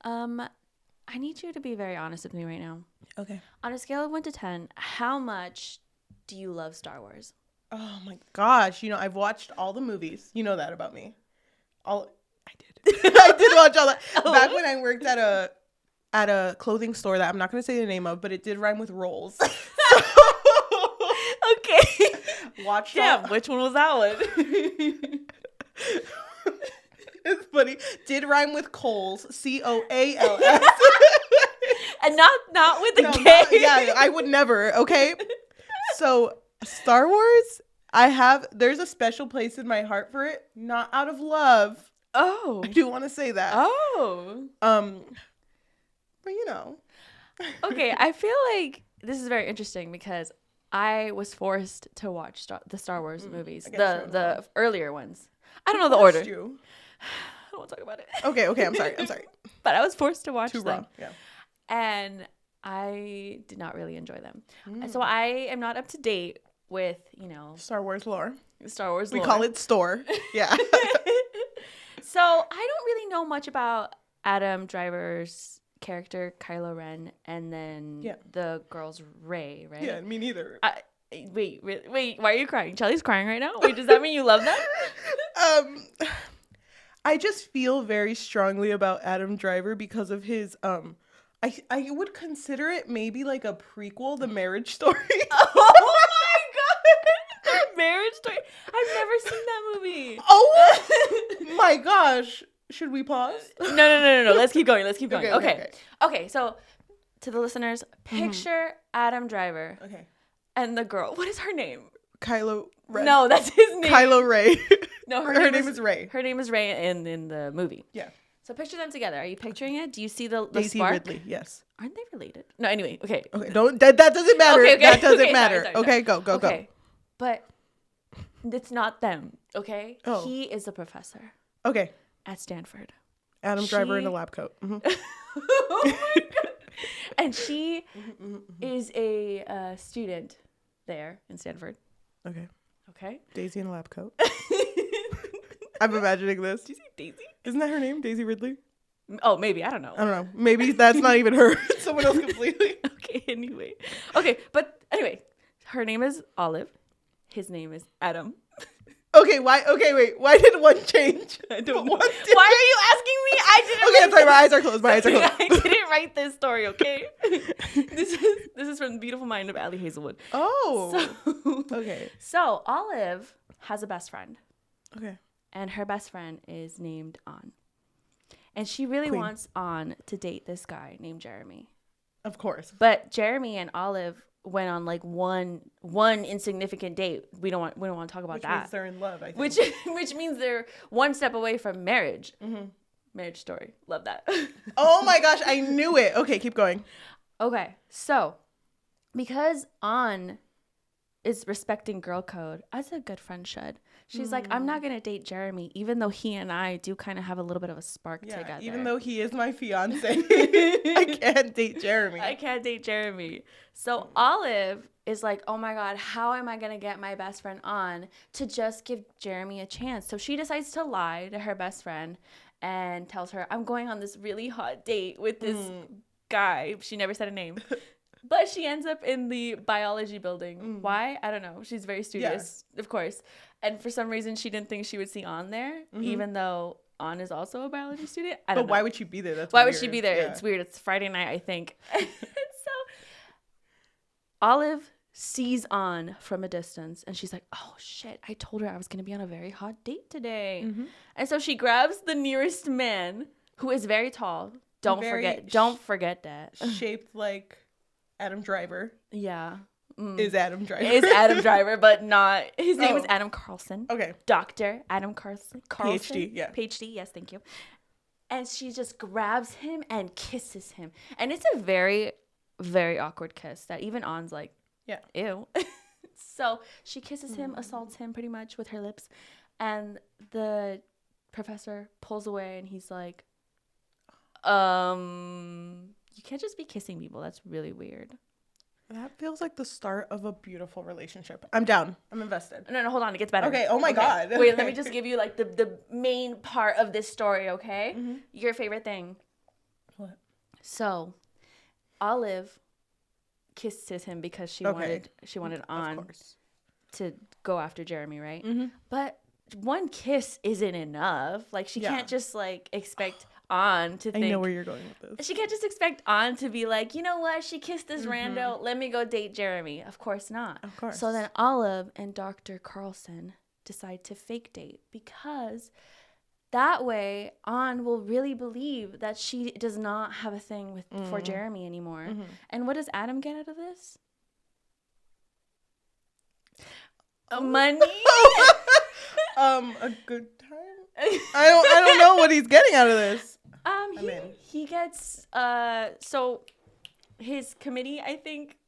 I need you to be very honest with me right now. Okay. On a scale of 1 to 10, how much do you love Star Wars? Oh my gosh. I've watched all the movies. You know that about me. I did. I did watch all that. Oh. Back when I worked at a clothing store that I'm not going to say the name of, but it did rhyme with rolls. Okay. Watched Damn, which one was that one? It's funny. Did rhyme with Coles. Coals. And not with the No, K. yeah, I would never. Okay. So Star Wars, there's a special place in my heart for it. Not out of love. Oh. I do want to say that. Oh. But Okay, I feel like this is very interesting because I was forced to watch the Star Wars movies, the earlier ones. I don't know the order. You? I don't want to talk about it. Okay, I'm sorry. But I was forced to watch Too them. raw. Yeah. And I did not really enjoy them. So I am not up to date with, Star Wars lore. Star Wars We lore. call it store. Yeah. So I don't really know much about Adam Driver's character, Kylo Ren, and then the girl's Rey, right? Yeah, me neither. Wait, why are you crying? Charlie's crying right now? Wait, does that mean you love them? I just feel very strongly about Adam Driver because of his I would consider it maybe like a prequel, The Marriage Story. Oh my god! The Marriage Story. I've never seen that movie. Oh my gosh. Should we pause? No. Let's keep going. Okay. Okay, so to the listeners, picture Adam Driver. Okay. And the girl. What is her name? Kylo Ren. No, that's his name. Kylo Ray. No, her name is Rey. Her name is Rey in the movie. Yeah. So picture them together. Are you picturing it? Do you see the Daisy spark? Ridley, yes. Aren't they related? No, anyway, okay. Okay, that doesn't matter. Okay, that doesn't matter. Sorry. Okay, go. Okay. But it's not them, okay? Oh. He is a professor Okay. at Stanford. Adam Driver in a lab coat. Mm-hmm. Oh my god. And she is a student there in Stanford. Okay. Okay. Daisy in a lab coat. I'm imagining this. Did you say Daisy? Isn't that her name? Daisy Ridley? Oh, maybe. I don't know. I don't know. Maybe that's not even her. Someone else completely. Okay, anyway. Okay, but anyway, her name is Olive. His name is Adam. Okay, wait. Why did one change? I don't know. One did. Why are you asking me? I didn't. Okay, I'm sorry. My eyes are closed. I didn't write this story, okay? This is from the beautiful mind of Ali Hazelwood. Oh. So, Okay. So Olive has a best friend. Okay. And her best friend is named An. And she really Queen. wants An to date this guy named Jeremy. Of course. But Jeremy and Olive went on like one insignificant date. We don't want to talk about Which that. means they're in love, I think. Which means they're one step away from marriage. Mm-hmm. Marriage Story. Love that. Oh my gosh, I knew it. Okay, keep going. Okay, so because An is respecting girl code, as a good friend should. She's like, I'm not gonna date Jeremy, even though he and I do kind of have a little bit of a spark together. Even though he is my fiance, I can't date Jeremy. I can't date Jeremy. So Olive is like, oh my god, how am I gonna get my best friend on to just give Jeremy a chance? So she decides to lie to her best friend and tells her, I'm going on this really hot date with this guy. She never said a name. But she ends up in the biology building. Why? I don't know. She's very studious, of course. And for some reason, she didn't think she would see An there, even though An is also a biology student. I don't know. Why would she be there? That's why weird. would she be there? Yeah. It's weird. It's Friday night, I think. So Olive sees An from a distance, and she's like, oh, shit. I told her I was going to be on a very hot date today. And so she grabs the nearest man, who is very tall. Don't forget that. Shaped like Adam Driver. Yeah. Is Adam Driver. Is Adam Driver, but not. His name is Adam Carlson. Okay. Dr. Adam Carlson. PhD, yeah. PhD, yes, thank you. And she just grabs him and kisses him. And it's a very, very awkward kiss that even An's like, ew. So she kisses him, assaults him pretty much with her lips. And the professor pulls away and he's like, you can't just be kissing people. That's really weird. That feels like the start of a beautiful relationship. I'm down. I'm invested. No, hold on. It gets better. Okay. Oh my God. Wait, let me just give you like the main part of this story, okay? Your favorite thing. What? So Olive kisses him because she wanted On to go after Jeremy, right? Mm-hmm. But one kiss isn't enough. Like, she can't just like expect On to think. I know where you're going with this. She can't just expect On to be like, you know what? She kissed this rando. Let me go date Jeremy. Of course not. Of course. So then Olive and Dr. Carlson decide to fake date because that way On will really believe that she does not have a thing for Jeremy anymore. Mm-hmm. And what does Adam get out of this? Money. A good time. I don't know what he's getting out of this. He gets so his committee, I think,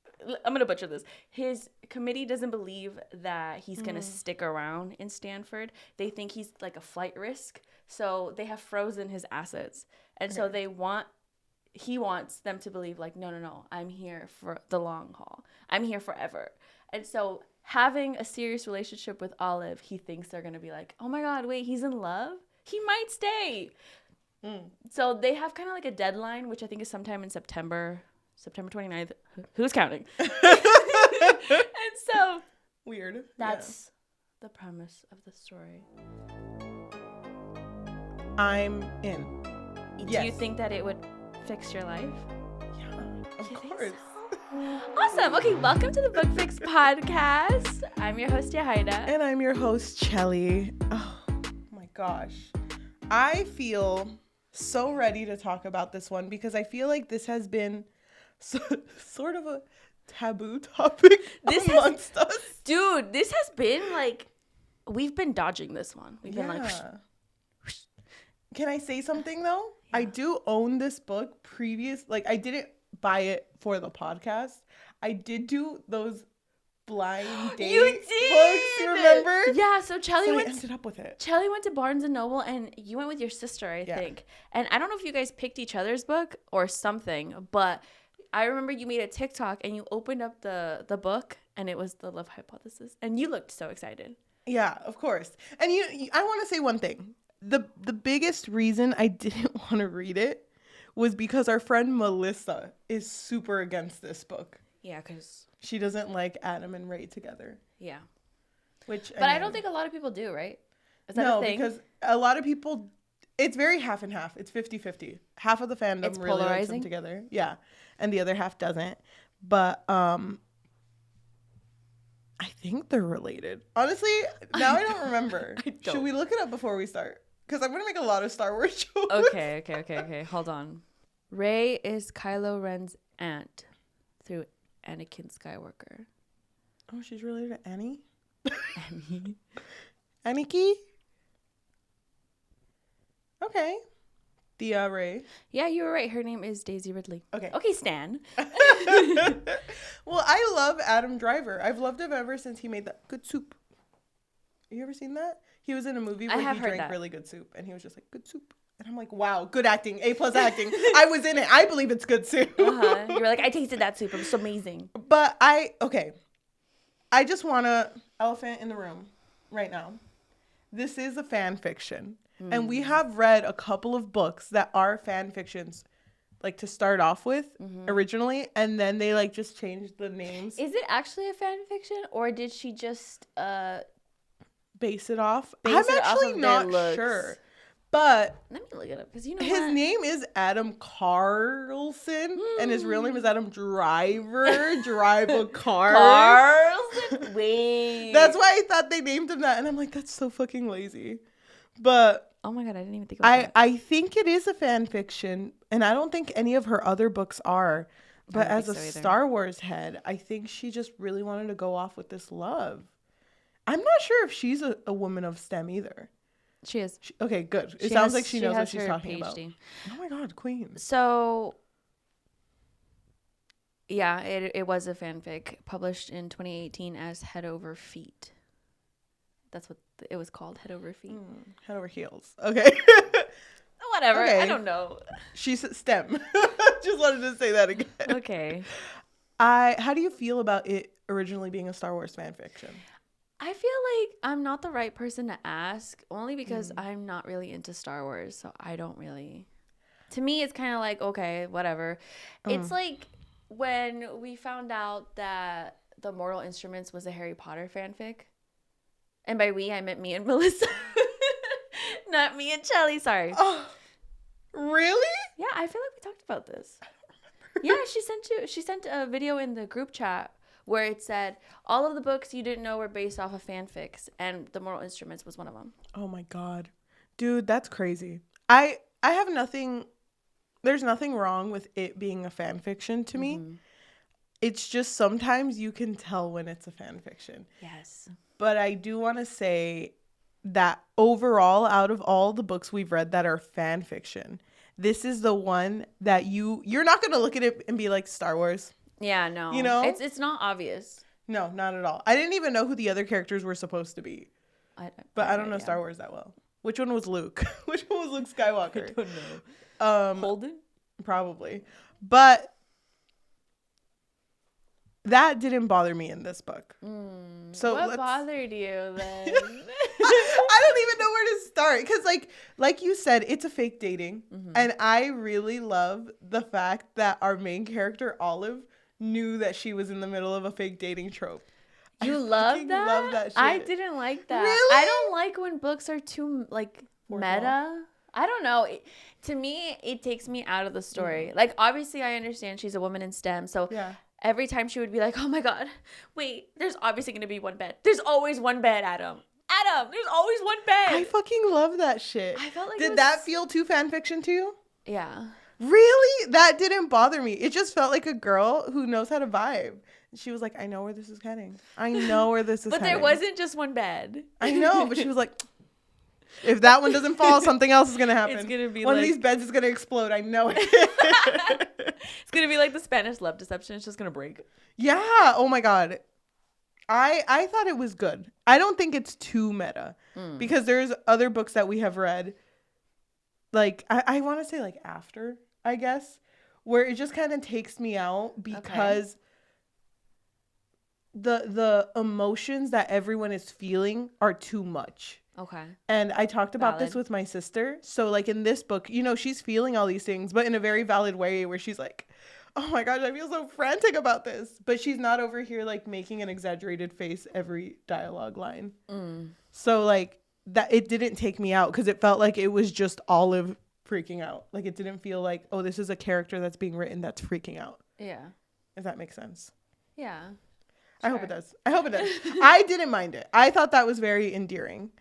I'm gonna butcher this. His committee doesn't believe that he's gonna stick around in Stanford. They think he's like a flight risk, so they have frozen his assets, and so he wants them to believe like, no, I'm here for the long haul. I'm here forever, and so having a serious relationship with Olive, he thinks they're gonna be like, oh my God, wait, he's in love? He might stay. So they have kind of like a deadline, which I think is sometime in September 29th. Who's counting? And so weird. That's the premise of the story. I'm in. Do you think that it would fix your life? Yeah, of course. Awesome. Okay, welcome to the Book Fix podcast. I'm your host, Yahaira. And I'm your host, Chelly. Oh my gosh. I feel so ready to talk about this one because I feel like this has been sort of a taboo topic amongst us. Dude, this has been like, we've been dodging this one. We've been like, whoosh. Can I say something though? Yeah. I do own this book I didn't buy it for the podcast. I did do those blind date books, you remember? Yeah, so I ended up with it. Chelly went to Barnes & Noble, and you went with your sister, I think. And I don't know if you guys picked each other's book or something, but I remember you made a TikTok, and you opened up the book, and it was The Love Hypothesis, and you looked so excited. Yeah, of course. And I want to say one thing. The biggest reason I didn't want to read it was because our friend Melissa is super against this book. Yeah, because she doesn't like Adam and Ray together. Yeah. But I don't think a lot of people do, right? Is that a thing? No, because a lot of people, it's very half and half. It's 50-50. Half of the fandom really likes them together. Yeah. And the other half doesn't. But I think they're related. Honestly, now I don't remember. Should we look it up before we start? Because I'm going to make a lot of Star Wars jokes. Okay. Hold on. Rey is Kylo Ren's aunt through Anakin Skywalker. Oh, she's related to Annie? Annie. Aniki? Okay. Thea Rey. Yeah, you were right. Her name is Daisy Ridley. Okay, Stan. Well, I love Adam Driver. I've loved him ever since he made that good soup. You ever seen that? He was in a movie where he drank really good soup, and he was just like, good soup. And I'm like, wow, good acting, A+ acting. I was in it. I believe it's good soup. You were like, I tasted that soup. It was so amazing. But I just want to elephant in the room right now. This is a fan fiction. And we have read a couple of books that are fan fictions, like to start off with originally. And then they like just changed the names. Is it actually a fan fiction, or did she just base it off? I'm actually not sure. But let me look it up, because his name is Adam Carlson and his real name is Adam Driver. Drive a car. Carlson? Wait. That's why I thought they named him that. And I'm like, that's so fucking lazy. But oh my God, I didn't even think about that. I think it is a fan fiction, and I don't think any of her other books are. But as a Star Wars head, I think she just really wanted to go off with this love. I'm not sure if she's a woman of STEM either. She is. Okay, good. It sounds like she knows what she's talking about. Oh my God, queen. So, yeah, it was a fanfic published in 2018 as Head Over Feet. That's what it was called, Head Over Feet. Head Over Heels. Okay. Whatever. Okay. I don't know. She's STEM. Just wanted to say that again. Okay. How do you feel about it originally being a Star Wars fan fiction? I feel like I'm not the right person to ask, only because I'm not really into Star Wars, so I don't really. To me, it's kind of like, okay, whatever. It's like when we found out that The Mortal Instruments was a Harry Potter fanfic. And by we, I meant me and Melissa. Not me and Shelly, sorry. Oh, really? Yeah, I feel like we talked about this. Yeah, she sent a video in the group chat where it said all of the books you didn't know were based off of fanfics, and The Mortal Instruments was one of them. Oh my God. Dude, that's crazy. I have nothing, there's nothing wrong with it being a fan fiction to me. It's just sometimes you can tell when it's a fan fiction. Yes. But I do want to say that overall, out of all the books we've read that are fan fiction, this is the one that you're not going to look at it and be like, Star Wars. Yeah, no. You know? It's not obvious. No, not at all. I didn't even know who the other characters were supposed to be. I don't know Star Wars that well. Which one was Luke? Which one was Luke Skywalker? I don't know. Holden? Probably. But that didn't bother me in this book. So what bothered you then? I don't even know where to start. Because like you said, it's a fake dating. And I really love the fact that our main character, Olive, knew that she was in the middle of a fake dating trope. You love that? Love that shit. I didn't like that. Really? I don't like when books are too, meta. I don't know. To me, it takes me out of the story. Like, obviously, I understand she's a woman in STEM. So every time she would be like, oh, my God, wait, there's obviously going to be one bed. There's always one bed, Adam. There's always one bed. I fucking love that shit. I felt like Did that feel too fan fiction to you? Yeah. Really? That didn't bother me. It just felt like a girl who knows how to vibe. She was like, I know where this is heading. I know where this is But heading. there wasn't just one bed. I know, but she was like, if that one doesn't fall, something else is going to happen. It's going to be one of these beds is going to explode. I know it. It's going to be like the Spanish love deception. It's just going to break. Yeah. Oh, my God. I thought it was good. I don't think it's too meta because there's other books that we have read. Like, I want to say like after, I guess, where it just kind of takes me out because the emotions that everyone is feeling are too much. Okay. And I talked about this with my sister. So like in this book, she's feeling all these things, but in a very valid way where she's like, oh my gosh, I feel so frantic about this. But she's not over here like making an exaggerated face every dialogue line. So like that, it didn't take me out because it felt like it was just Olive freaking out. Like it didn't feel like, oh, this is a character that's being written that's freaking out. Yeah. If that makes sense. Yeah. Sure. I hope it does. I didn't mind it. I thought that was very endearing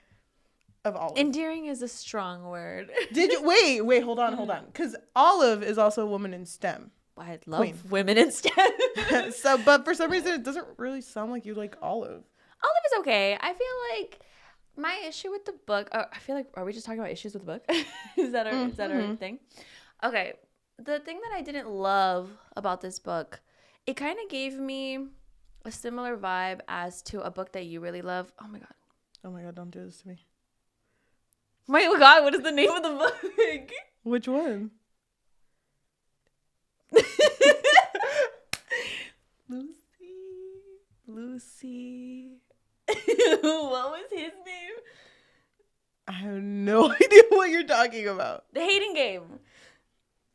of Olive. Endearing is a strong word. Did you wait, hold on. Because Olive is also a woman in STEM. I love women in STEM. But for some reason it doesn't really sound like you like Olive. Olive is okay. I feel like my issue with the book, I feel like, are we just talking about issues with the book? Is that our thing? Okay. The thing that I didn't love about this book, it kind of gave me a similar vibe as to a book that you really love. Oh my God, don't do this to me. My God, what is the name of the book? Which one? Lucy. What was his name? I have no idea what you're talking about. The Hating Game.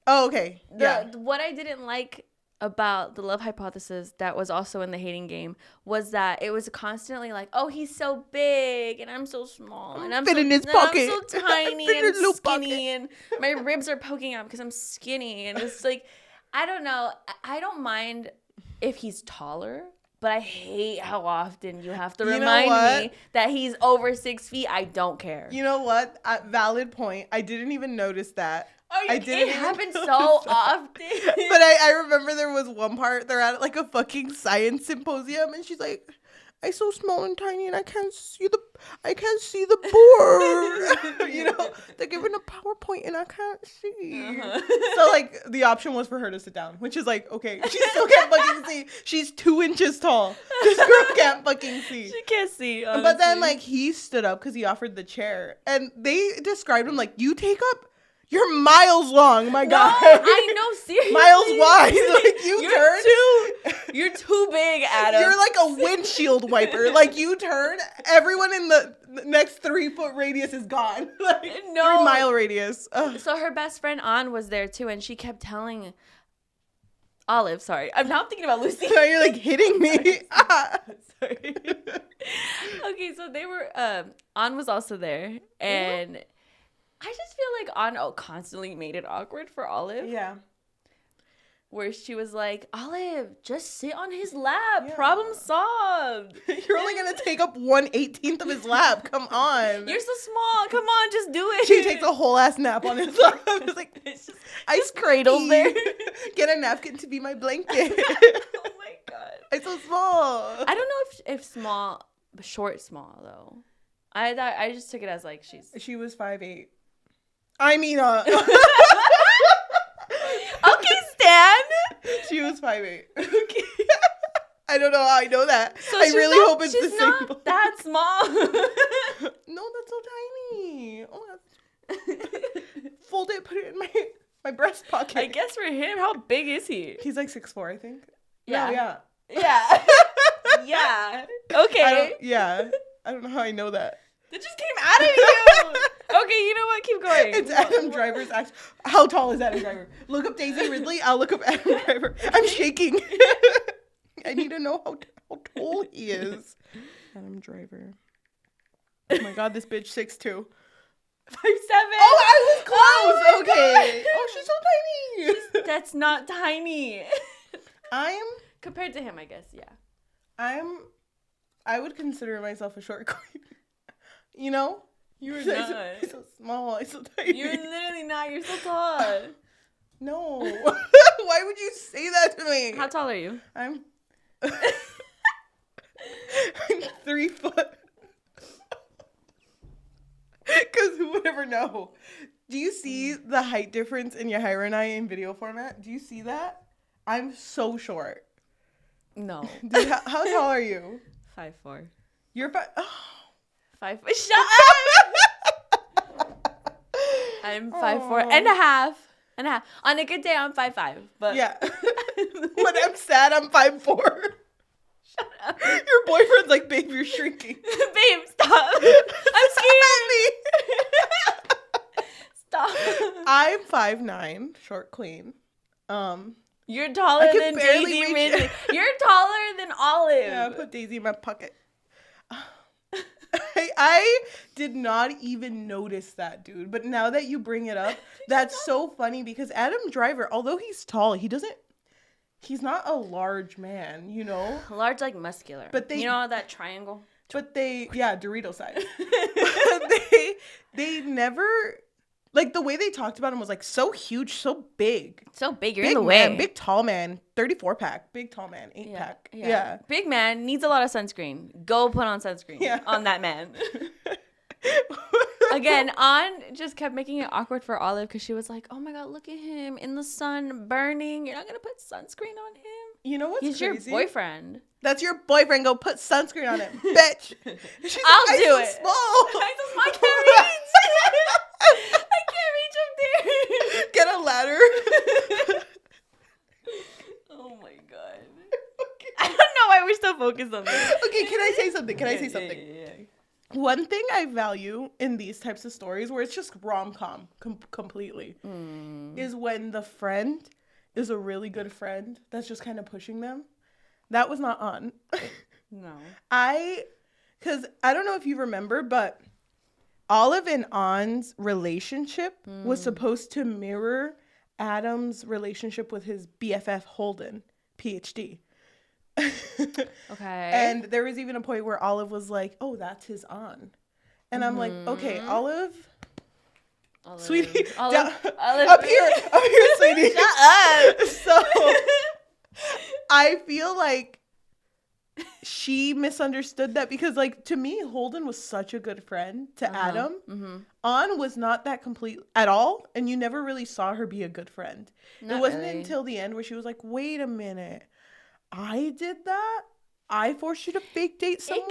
Oh, okay. What I didn't like about the love hypothesis that was also in The Hating Game was that it was constantly like, oh, he's so big and I'm so small and I'm in his pocket. I'm so tiny and I'm skinny and my ribs are poking out because I'm skinny, and it's like, I don't know. I don't mind if he's taller, but I hate how often you have to remind me that he's over 6 feet. I don't care. You know what? Valid point. I didn't even notice that. It happens so often. But I remember there was one part, they're at like a fucking science symposium, and she's like, I'm so small and tiny and I can't see the board. They're giving a PowerPoint and I can't see. So like the option was for her to sit down, which is like, okay, she still can't fucking see. She's 2 inches tall. This girl can't fucking see. She can't see, honestly. But then like he stood up because he offered the chair, and they described him like, you take up, you're miles long, my guy. I know, seriously. Miles wide. Like you're too big, Adam. You're like a windshield wiper. Like you turn, everyone in the next 3-foot radius is gone. Like, No. 3-mile radius. Ugh. So her best friend An was there too, and she kept telling Olive, sorry. I'm now thinking about Lucy. Now you're like hitting me. Sorry. Okay, so they were An was also there, and I just feel like An constantly made it awkward for Olive. Yeah. Where she was like, Olive, just sit on his lap. Yeah. Problem solved. You're only gonna take up 1/18 of his lap. Come on. You're so small. Come on, just do it. She takes a whole ass nap on his lap. It's like, It's ice cradles there. Get a napkin to be my blanket. Oh my god. I'm so small. I don't know if small, short small though. I just took it as like She was 5'8". I mean, Okay, Stan. She was 5'8". Okay. I don't know how I know that. So I really hope it's the she's same. not that small. No, that's so tiny. Oh my god. Fold it, put it in my breast pocket. I guess for him, how big is he? He's like 6'4", I think. Yeah. No, yeah. Yeah. Yeah. Okay. I don't know how I know that. It just came out of you. Okay, you know what? Keep going. It's Adam Driver's act. How tall is Adam Driver? Look up Daisy Ridley. I'll look up Adam Driver. I'm shaking. I need to know how tall he is. Adam Driver. Oh my god, this bitch 6'2". 5'7". Oh, I was close. Oh my Okay. God. Oh, she's so tiny. That's not tiny. Compared to him, I guess. Yeah. I would consider myself a short queen. You know? You're I'm not. so small. I'm so tiny. You're literally not. You're so tall. No. Why would you say that to me? How tall are you? I'm 3 foot. Because who would ever know? Do you see the height difference in Yahira and I in video format? Do you see that? I'm so short. No. Dude, how tall are you? 5'4". You're 5. Shut up. I'm 5'4" and a half. On a good day, I'm 5'5". But yeah. When I'm sad, I'm 5'4". Shut up. Your boyfriend's like, babe, you're shrinking. Babe, stop. I'm scared. Stop. I'm 5'9", short queen. You're taller than Daisy Ridley. You're taller than Olive. Yeah, I put Daisy in my pocket. I did not even notice that, dude. But now that you bring it up, that's so funny because Adam Driver, although he's tall, he's not a large man, you know? Large, like muscular. But you know that triangle? But Dorito size. they never, like the way they talked about him was like so huge, so big. So big, you're in the way. Big tall man, 34 pack, big tall man, 8 pack. Yeah. Big man needs a lot of sunscreen. Go put on sunscreen on that man. Again, An just kept making it awkward for Olive because she was like, oh my god, look at him in the sun burning. You're not going to put sunscreen on him? You know what's crazy? He's your boyfriend. That's your boyfriend. Go put sunscreen on it, bitch. I'll do it. Small. I can't reach. I can't reach up there. Get a ladder. Oh my god. Okay. I don't know why we're so focused on this. Okay, can I say something? Yeah. One thing I value in these types of stories where it's just rom-com completely is when the friend is a really good friend that's just kind of pushing them. That was not on. No. Because I don't know if you remember, but Olive and An's relationship was supposed to mirror Adam's relationship with his BFF Holden, PhD. Okay. And there was even a point where Olive was like, oh, that's his An. And I'm like, okay, Olive. Sweetie, Olive. Up here, sweetie. Shut up. So I feel like she misunderstood that because, like, to me, Holden was such a good friend to Adam. An was not that complete at all, and you never really saw her be a good friend. It wasn't until the end where she was like, wait a minute, I did that? I forced you to fake date someone?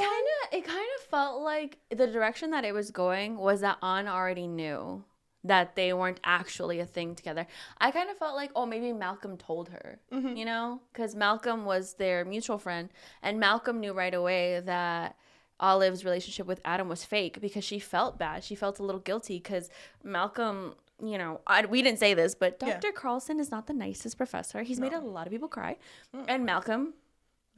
It kind of felt like the direction that it was going was that An already knew that they weren't actually a thing together. I kind of felt like, oh, maybe Malcolm told her, you know? Because Malcolm was their mutual friend, and Malcolm knew right away that Olive's relationship with Adam was fake because she felt bad. She felt a little guilty because Malcolm, you know, we didn't say this, but Dr. Carlson is not the nicest professor. He's made a lot of people cry. And Malcolm,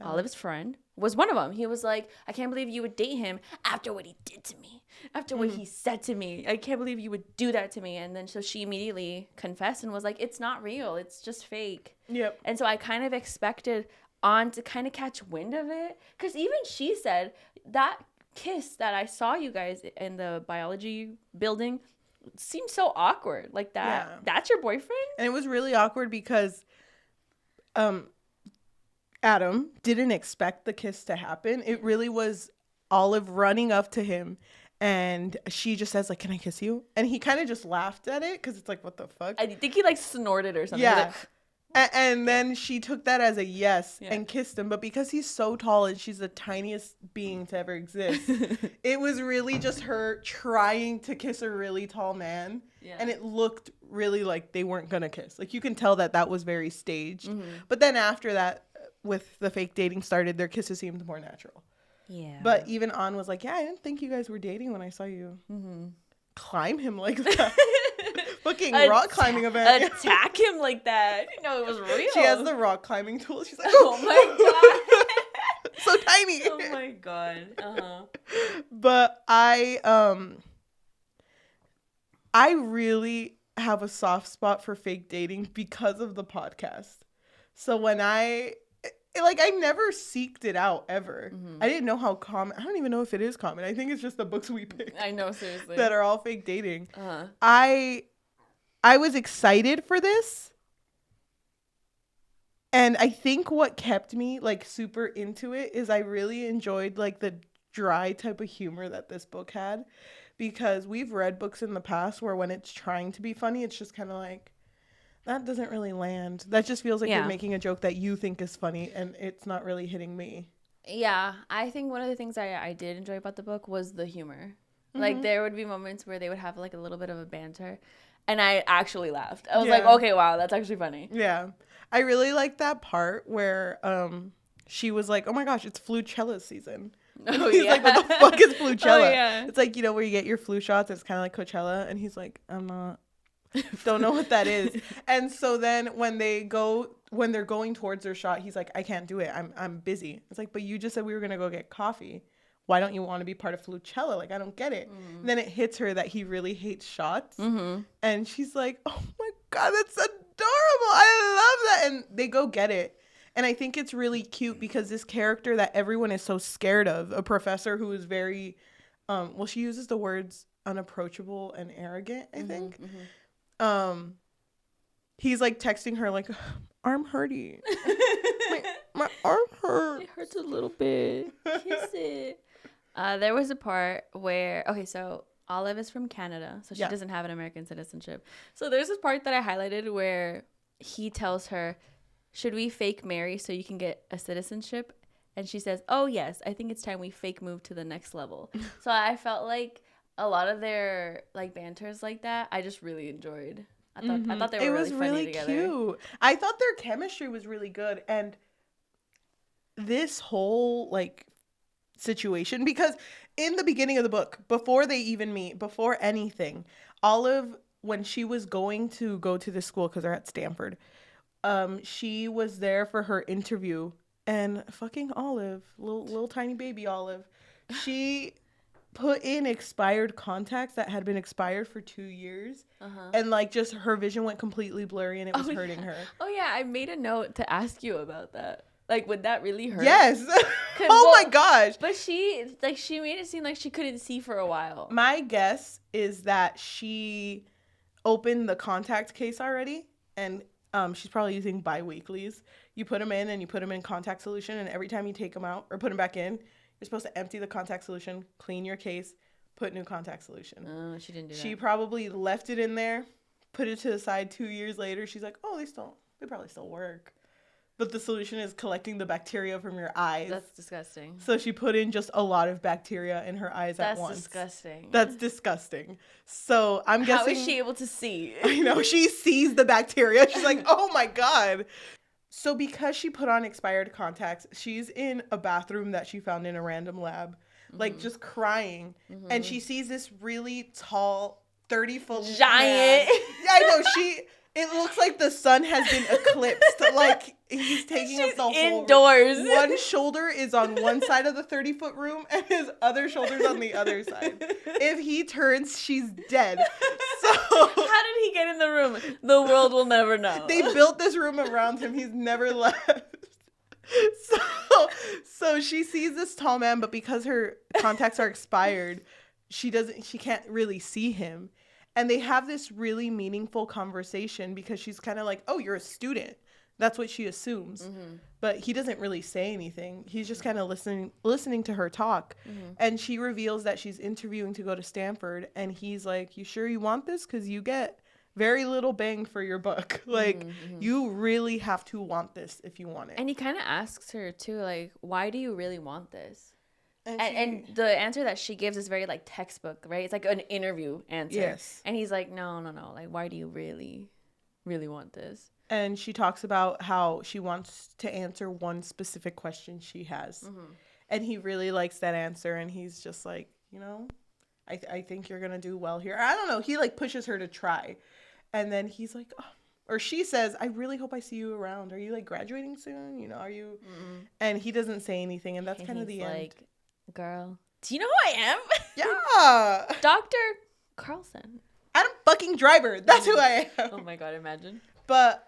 Olive's friend, was one of them. He was like, I can't believe you would date him after what he did to me, after what he said to me. I can't believe you would do that to me. And then so she immediately confessed and was like, it's not real. It's just fake. Yep. And so I kind of expected On to kind of catch wind of it. Because even she said, that kiss that I saw you guys in the biology building seemed so awkward. Like that. Yeah. That's your boyfriend? And it was really awkward because Adam didn't expect the kiss to happen. It really was Olive running up to him, and she just says, like, can I kiss you? And he kind of just laughed at it because it's like, what the fuck? I think he like snorted or something. Yeah. Like, and then she took that as a yes and kissed him. But because he's so tall and she's the tiniest being to ever exist, it was really just her trying to kiss a really tall man. Yeah. And it looked really like they weren't going to kiss. Like, you can tell that was very staged. But then after that, with the fake dating started, their kisses seemed more natural. Yeah. But even On was like, yeah, I didn't think you guys were dating when I saw you climb him like that. Fucking rock climbing event. Attack him like that. You know, it was real. She has the rock climbing tool. She's like, oh my god. So tiny. Oh my god. But I really have a soft spot for fake dating because of the podcast. So when I never seeked it out ever. I didn't know how common. I don't even know if it is common. I think it's just the books we pick. I know, seriously. That are all fake dating. I was excited for this. And I think what kept me like super into it is I really enjoyed like the dry type of humor that this book had, because we've read books in the past where when it's trying to be funny, it's just kind of like, that doesn't really land. That just feels like you're making a joke that you think is funny and it's not really hitting me. Yeah, I think one of the things I did enjoy about the book was the humor. Like, there would be moments where they would have like a little bit of a banter, and I actually laughed. I was like, okay, wow, that's actually funny. Yeah. I really liked that part where she was like, oh my gosh, it's flu-chella season. Oh, he's like, what the fuck is flu-chella? Oh, yeah. It's like, you know, where you get your flu shots. It's kind of like Coachella. And he's like, don't know what that is. And so then when they're going towards their shot, he's like, I can't do it. I'm busy. It's like, but you just said we were going to go get coffee. Why don't you want to be part of Flucella? Like, I don't get it. And then it hits her that he really hates shots. And she's like, oh my God, that's adorable. I love that. And they go get it. And I think it's really cute because this character that everyone is so scared of, a professor who is very, she uses the words unapproachable and arrogant, I think. He's like texting her like, arm hurting. my arm hurts. It hurts a little bit. Kiss it. There was a part where, okay, so Olive is from Canada, so she doesn't have an American citizenship. So there's this part that I highlighted where he tells her, should we fake marry so you can get a citizenship? And she says, oh yes, I think it's time we fake move to the next level. So I felt like a lot of their like banters like that, I just really enjoyed. I thought they were really funny together. Cute. I thought their chemistry was really good, and this whole like situation, because in the beginning of the book, before they even meet, before anything, Olive, when she was going to go to this school because they're at Stanford, she was there for her interview, and fucking Olive, little tiny baby Olive, she put in expired contacts that had been expired for 2 years, and like just her vision went completely blurry and it was hurting her. Oh yeah, I made a note to ask you about that. Like, would that really hurt? Yes. My gosh. But she made it seem like she couldn't see for a while. My guess is that she opened the contact case already, and she's probably using bi-weeklies. You put them in and you put them in contact solution, and every time you take them out or put them back in, you're supposed to empty the contact solution, clean your case, put new contact solution. Oh, she didn't do that. She probably left it in there, put it to the side. 2 years later, she's like, oh, they probably still work. But the solution is collecting the bacteria from your eyes. That's disgusting. So she put in just a lot of bacteria in her eyes at once. That's disgusting. So I'm guessing. How is she able to see? I know. She sees the bacteria. She's like, oh my God. So because she put on expired contacts, she's in a bathroom that she found in a random lab. like just crying. And she sees this really tall, 30-foot giant. Yeah, I know. It looks like the sun has been eclipsed. Like, he's taking up the whole indoors. room. One shoulder is on one side of the 30-foot room, and his other shoulder's on the other side. If he turns, she's dead. So how did he get in the room? The world will never know. They built this room around him. He's never left. So she sees this tall man, but because her contacts are expired, she can't really see him. And they have this really meaningful conversation because she's kind of like, oh, you're a student. That's what she assumes. But he doesn't really say anything. He's just kind of listening to her talk. And she reveals that she's interviewing to go to Stanford. And he's like, you sure you want this? Because you get very little bang for your buck. Like, you really have to want this if you want it. And he kind of asks her, too, like, why do you really want this? And the answer that she gives is very, like, textbook, right? It's like an interview answer. Yes. And he's like, no. Like, why do you really, really want this? And she talks about how she wants to answer one specific question she has. And he really likes that answer. And he's just like, you know, I think you're going to do well here. I don't know. He, like, pushes her to try. And then he's like, oh. Or she says, I really hope I see you around. Are you, like, graduating soon? You know, are you? And he doesn't say anything. And that's kind of the end. Like, girl, do you know who I am? Yeah. Dr. Carlson. Adam fucking Driver. That's who I am. Oh my God, imagine. But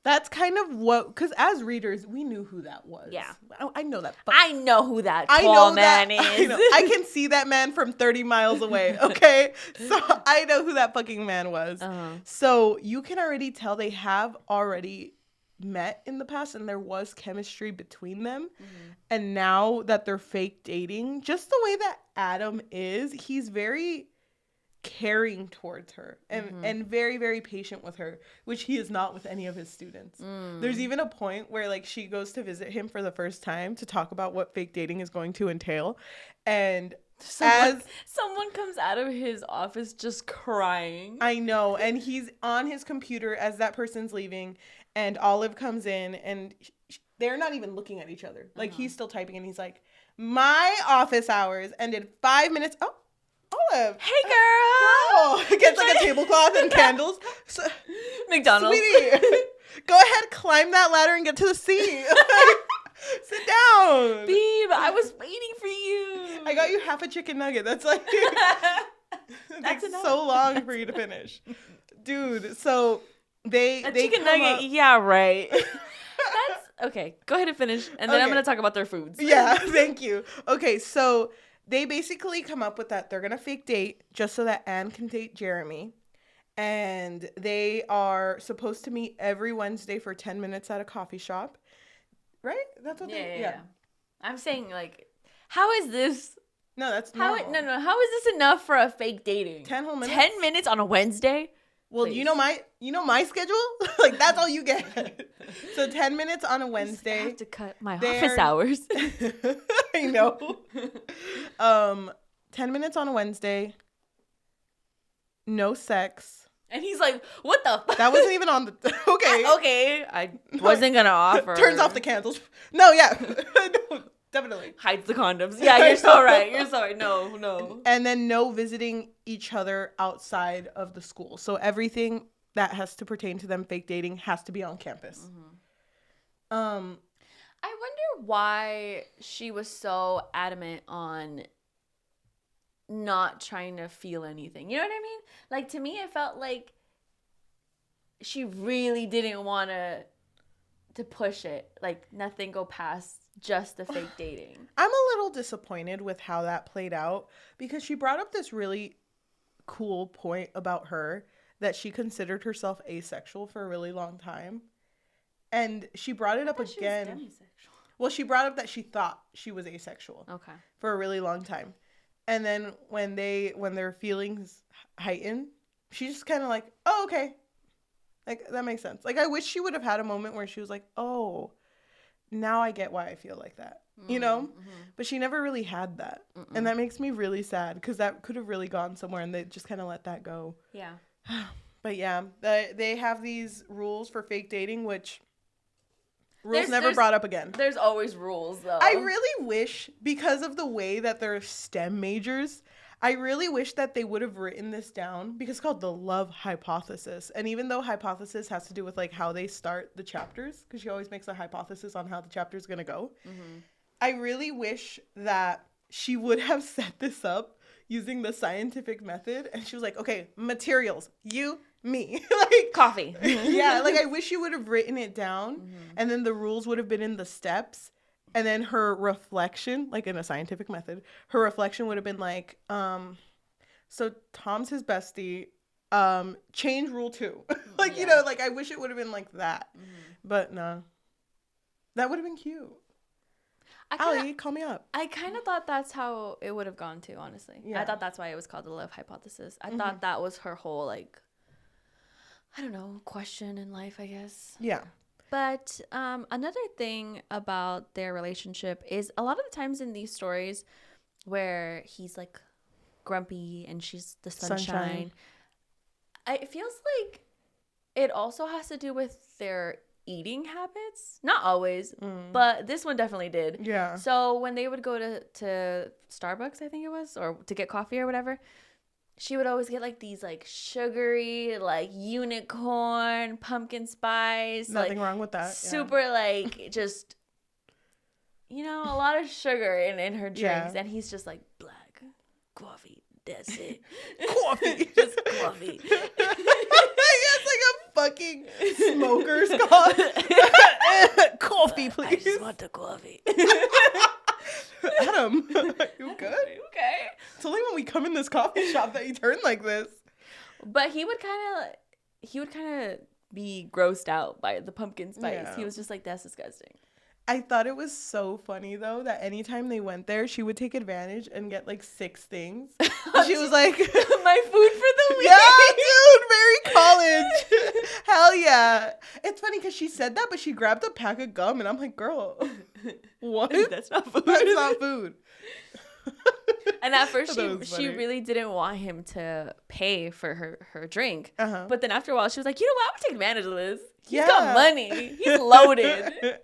that's kind of what, because as readers, we knew who that was. Yeah. I know that. I know who that tall man is. I can see that man from 30 miles away, okay? So I know who that fucking man was. So you can already tell they have already met in the past and there was chemistry between them. And now that they're fake dating, just the way that Adam is, he's very caring towards her and very, very patient with her, which he is not with any of his students. There's even a point where, like, she goes to visit him for the first time to talk about what fake dating is going to entail, and someone comes out of his office just crying. I know, and he's on his computer as that person's leaving, and Olive comes in, and they're not even looking at each other. Like, he's still typing, and he's like, my office hours ended 5 minutes. Oh, Olive. Hey, girl. Gets like a tablecloth and candles. So, McDonald's. Sweetie, go ahead, climb that ladder and get to the seat. Sit down. Babe, I was waiting for you. I got you half a chicken nugget. That's like, that's so long for you to finish. Dude, so they chicken nugget, yeah, right. That's okay. Go ahead and finish, and then I'm going to talk about their foods. Yeah, thank you. Okay, so they basically come up with that they're going to fake date just so that Anne can date Jeremy. And they are supposed to meet every Wednesday for 10 minutes at a coffee shop. Right? That's what yeah. I'm saying, like, how is this? No, that's normal. No. How is this enough for a fake dating? 10 whole minutes? 10 minutes on a Wednesday? Well, please. you know my schedule? Like, that's all you get. So 10 minutes on a Wednesday. I have to cut my office hours. I know. 10 minutes on a Wednesday. No sex. And he's like, what the fuck? That wasn't even on the... Okay. Okay. I wasn't going to offer. Turns off the candles. No, yeah. No, definitely. Hides the condoms. Yeah, you're so right. You're so right. No. And then no visiting each other outside of the school. So everything that has to pertain to them fake dating has to be on campus. I wonder why she was so adamant on not trying to feel anything. You know what I mean? Like, to me, it felt like she really didn't want to push it. Like, nothing go past just the fake dating. I'm a little disappointed with how that played out because she brought up this really cool point about her, that she considered herself asexual for a really long time. And she brought it up again. She was demisexual. Well, she brought up that she thought she was asexual. Okay. For a really long time. And then when their feelings heighten, she's just kind of like, oh, okay. Like, that makes sense. Like, I wish she would have had a moment where she was like, oh, now I get why I feel like that. You know? But she never really had that. And that makes me really sad because that could have really gone somewhere and they just kind of let that go. Yeah. But yeah, they have these rules for fake dating, which Rules never brought up again. There's always rules, though. I really wish, because of the way that they're STEM majors, I really wish that they would have written this down, because it's called the love hypothesis. And even though hypothesis has to do with like how they start the chapters, because she always makes a hypothesis on how the chapter is going to go. Mm-hmm. I really wish that she would have set this up using the scientific method. And she was like, okay, materials, you, me. Like coffee. Yeah, like I wish you would have written it down, and then the rules would have been in the steps. And then her reflection, like in a scientific method, her reflection would have been like, so Tom's his bestie, change rule 2. Like, yeah. You know, like I wish it would have been like that. Mm-hmm. But no. That would have been cute. Ali, call me up. I kind of thought that's how it would have gone too, honestly. Yeah. I thought that's why it was called the love hypothesis. I thought that was her whole, like, I don't know, question in life, I guess. Yeah. But another thing about their relationship is a lot of the times in these stories where he's like grumpy and she's the sunshine. It feels like it also has to do with their eating habits. Not always, but this one definitely did. Yeah. So when they would go to Starbucks, I think it was, or to get coffee or whatever, she would always get like these like sugary, like unicorn, pumpkin spice. Nothing wrong with that. Super like just, you know, a lot of sugar in her drinks. Yeah. And he's just like, black coffee. That's it. Coffee. Just coffee. He has like a fucking smoker's cough. Coffee, please. I just want the coffee. Adam, you good? Okay. It's only when we come in this coffee shop that you turn like this. But he would kind of be grossed out by the pumpkin spice. Yeah. He was just like, that's disgusting. I thought it was so funny, though, that anytime they went there, she would take advantage and get, like, 6 things. She was like... My food for the week. Yeah, dude, very college. Hell yeah. It's funny because she said that, but she grabbed a pack of gum, and I'm like, girl, what? That's not food. That's not food. And at first, she really didn't want him to pay for her drink. Uh-huh. But then after a while, she was like, you know what? I'm going to take advantage of this. He's got money. He's loaded.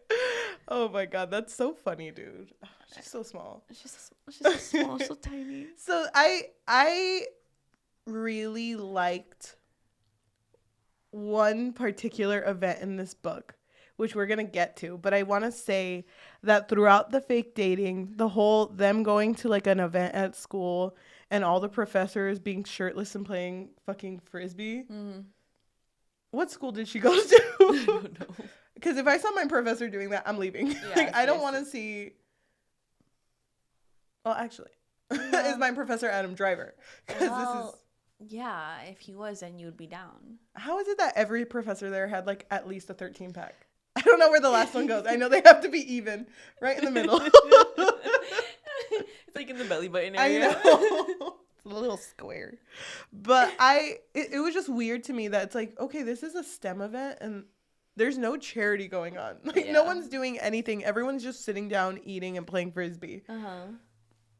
Oh, my God. That's so funny, dude. Oh, she's so small. She's so small, so tiny. So I really liked one particular event in this book, which we're going to get to. But I want to say that throughout the fake dating, the whole them going to like an event at school and all the professors being shirtless and playing fucking frisbee. Mm-hmm. What school did she go to? I don't know. Because if I saw my professor doing that, I'm leaving. Yeah, like, I don't want to see... Well, actually, is my professor Adam Driver? Because this is... Yeah, if he was, then you would be down. How is it that every professor there had like at least a 13-pack? I don't know where the last one goes. I know they have to be even, right in the middle. It's like in the belly button area. I know. It's a little square. But it was just weird to me that it's like, okay, this is a STEM event and there's no charity going on. Like, no one's doing anything. Everyone's just sitting down, eating, and playing frisbee. Uh-huh.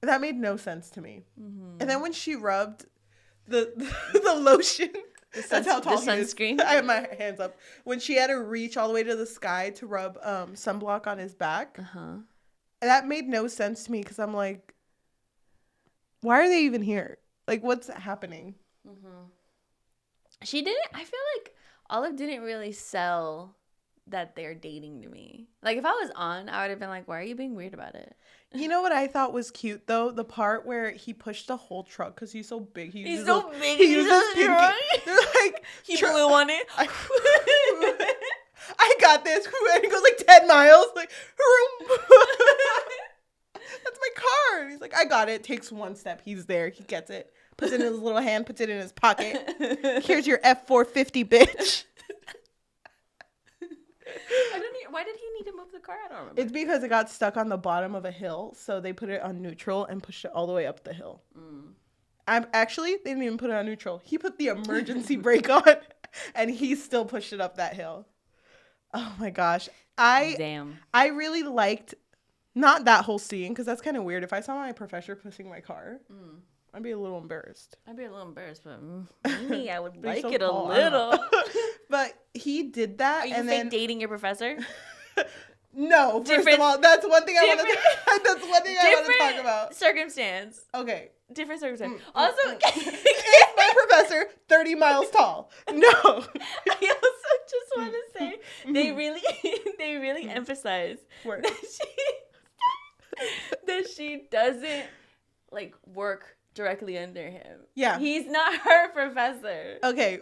That made no sense to me. Mm-hmm. And then when she rubbed the lotion, that's how tall the sunscreen. I have my hands up. When she had to reach all the way to the sky to rub sunblock on his back, that made no sense to me because I'm like, why are they even here? Like, what's happening? Mm-hmm. She didn't. I feel like Olive didn't really sell that they're dating to me. Like, if I was on, I would have been like, why are you being weird about it? You know what I thought was cute, though? The part where he pushed the whole truck because he's so big. He's so big. He uses pinky. Like, he blew on it. I got this. And he goes like 10 miles. Like, that's my car. And he's like, I got it. Takes one step. He's there. He gets it. Puts it in his little hand. Puts it in his pocket. Here's your F450, bitch. Why did he need to move the car? I don't remember. It's because it got stuck on the bottom of a hill, so they put it on neutral and pushed it all the way up the hill. They didn't even put it on neutral. He put the emergency brake on, and he still pushed it up that hill. Oh my gosh. I really liked, not that whole scene, because that's kind of weird. If I saw my professor pushing my car, I'd be a little embarrassed. But maybe I would like it a little. But he did that. Are you fake dating your professor? No, first of all, that's one thing I want to. That's one thing I want to talk about. Circumstance. Okay. Different circumstance. Also, is my professor 30 miles tall? No. I also just want to say they really emphasize that she doesn't like work directly under him. Yeah. He's not her professor. Okay.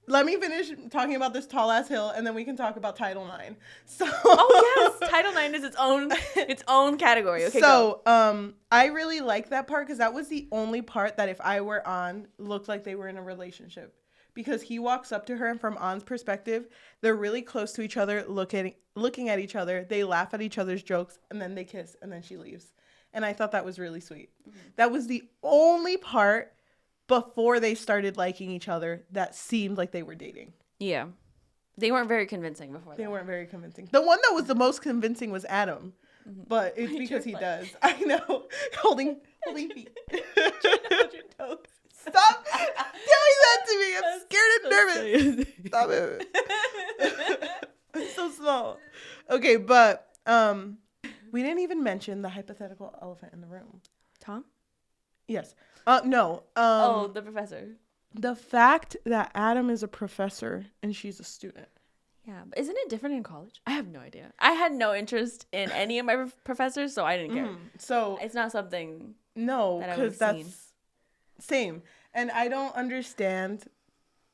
Let me finish talking about this tall ass hill, and then we can talk about Title IX. So, yes, Title IX is its own category. Okay, so I really like that part because that was the only part that if I were on looked like they were in a relationship, because he walks up to her and from An's perspective, they're really close to each other, looking at each other. They laugh at each other's jokes, and then they kiss, and then she leaves. And I thought that was really sweet. Mm-hmm. That was the only part before they started liking each other that seemed like they were dating. Yeah. They weren't very convincing before that. They weren't very convincing. The one that was the most convincing was Adam. Mm-hmm. But it's because he does. I know. Holding feet. Hold your toes. Stop doing that to me. I'm scared and nervous. Stop it. I'm so small. Okay, but we didn't even mention the hypothetical elephant in the room. Tom? Yes. No. The professor. The fact that Adam is a professor and she's a student. Yeah, but isn't it different in college? I have no idea. I had no interest in any of my professors, so I didn't care. So it's not something. No, because that's same. And I don't understand,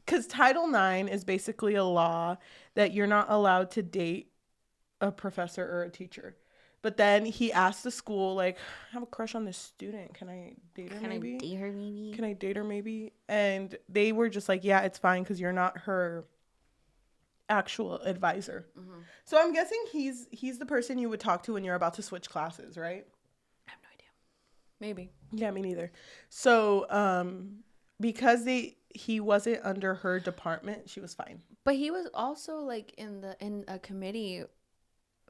because Title IX is basically a law that you're not allowed to date a professor or a teacher. But then he asked the school, like, I have a crush on this student. Can I date her maybe? Can I date her maybe? And they were just like, yeah, it's fine because you're not her actual advisor. Mm-hmm. So I'm guessing he's the person you would talk to when you're about to switch classes, right? I have no idea. Maybe. Yeah, me neither. So because he wasn't under her department, she was fine. But he was also like in a committee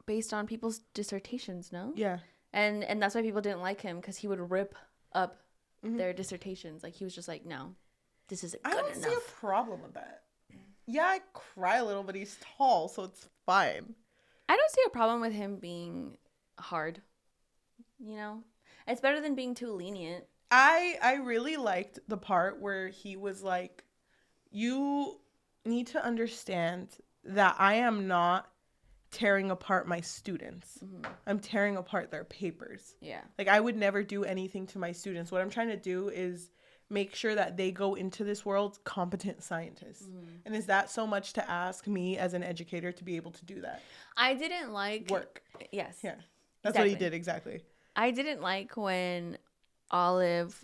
based on people's dissertations, no? Yeah. And that's why people didn't like him, because he would rip up their dissertations. Like, he was just like, no, this isn't good enough. I don't see a problem with that. Yeah, I cry a little, but he's tall, so it's fine. I don't see a problem with him being hard. You know? It's better than being too lenient. I really liked the part where he was like, you need to understand that I am not tearing apart my students. I'm tearing apart their papers. Yeah. Like, I would never do anything to my students. What I'm trying to do is make sure that they go into this world competent scientists. And is that so much to ask me as an educator to be able to do that? I didn't like work. Yes. Yeah. That's exactly what he did, exactly. I didn't like when Olive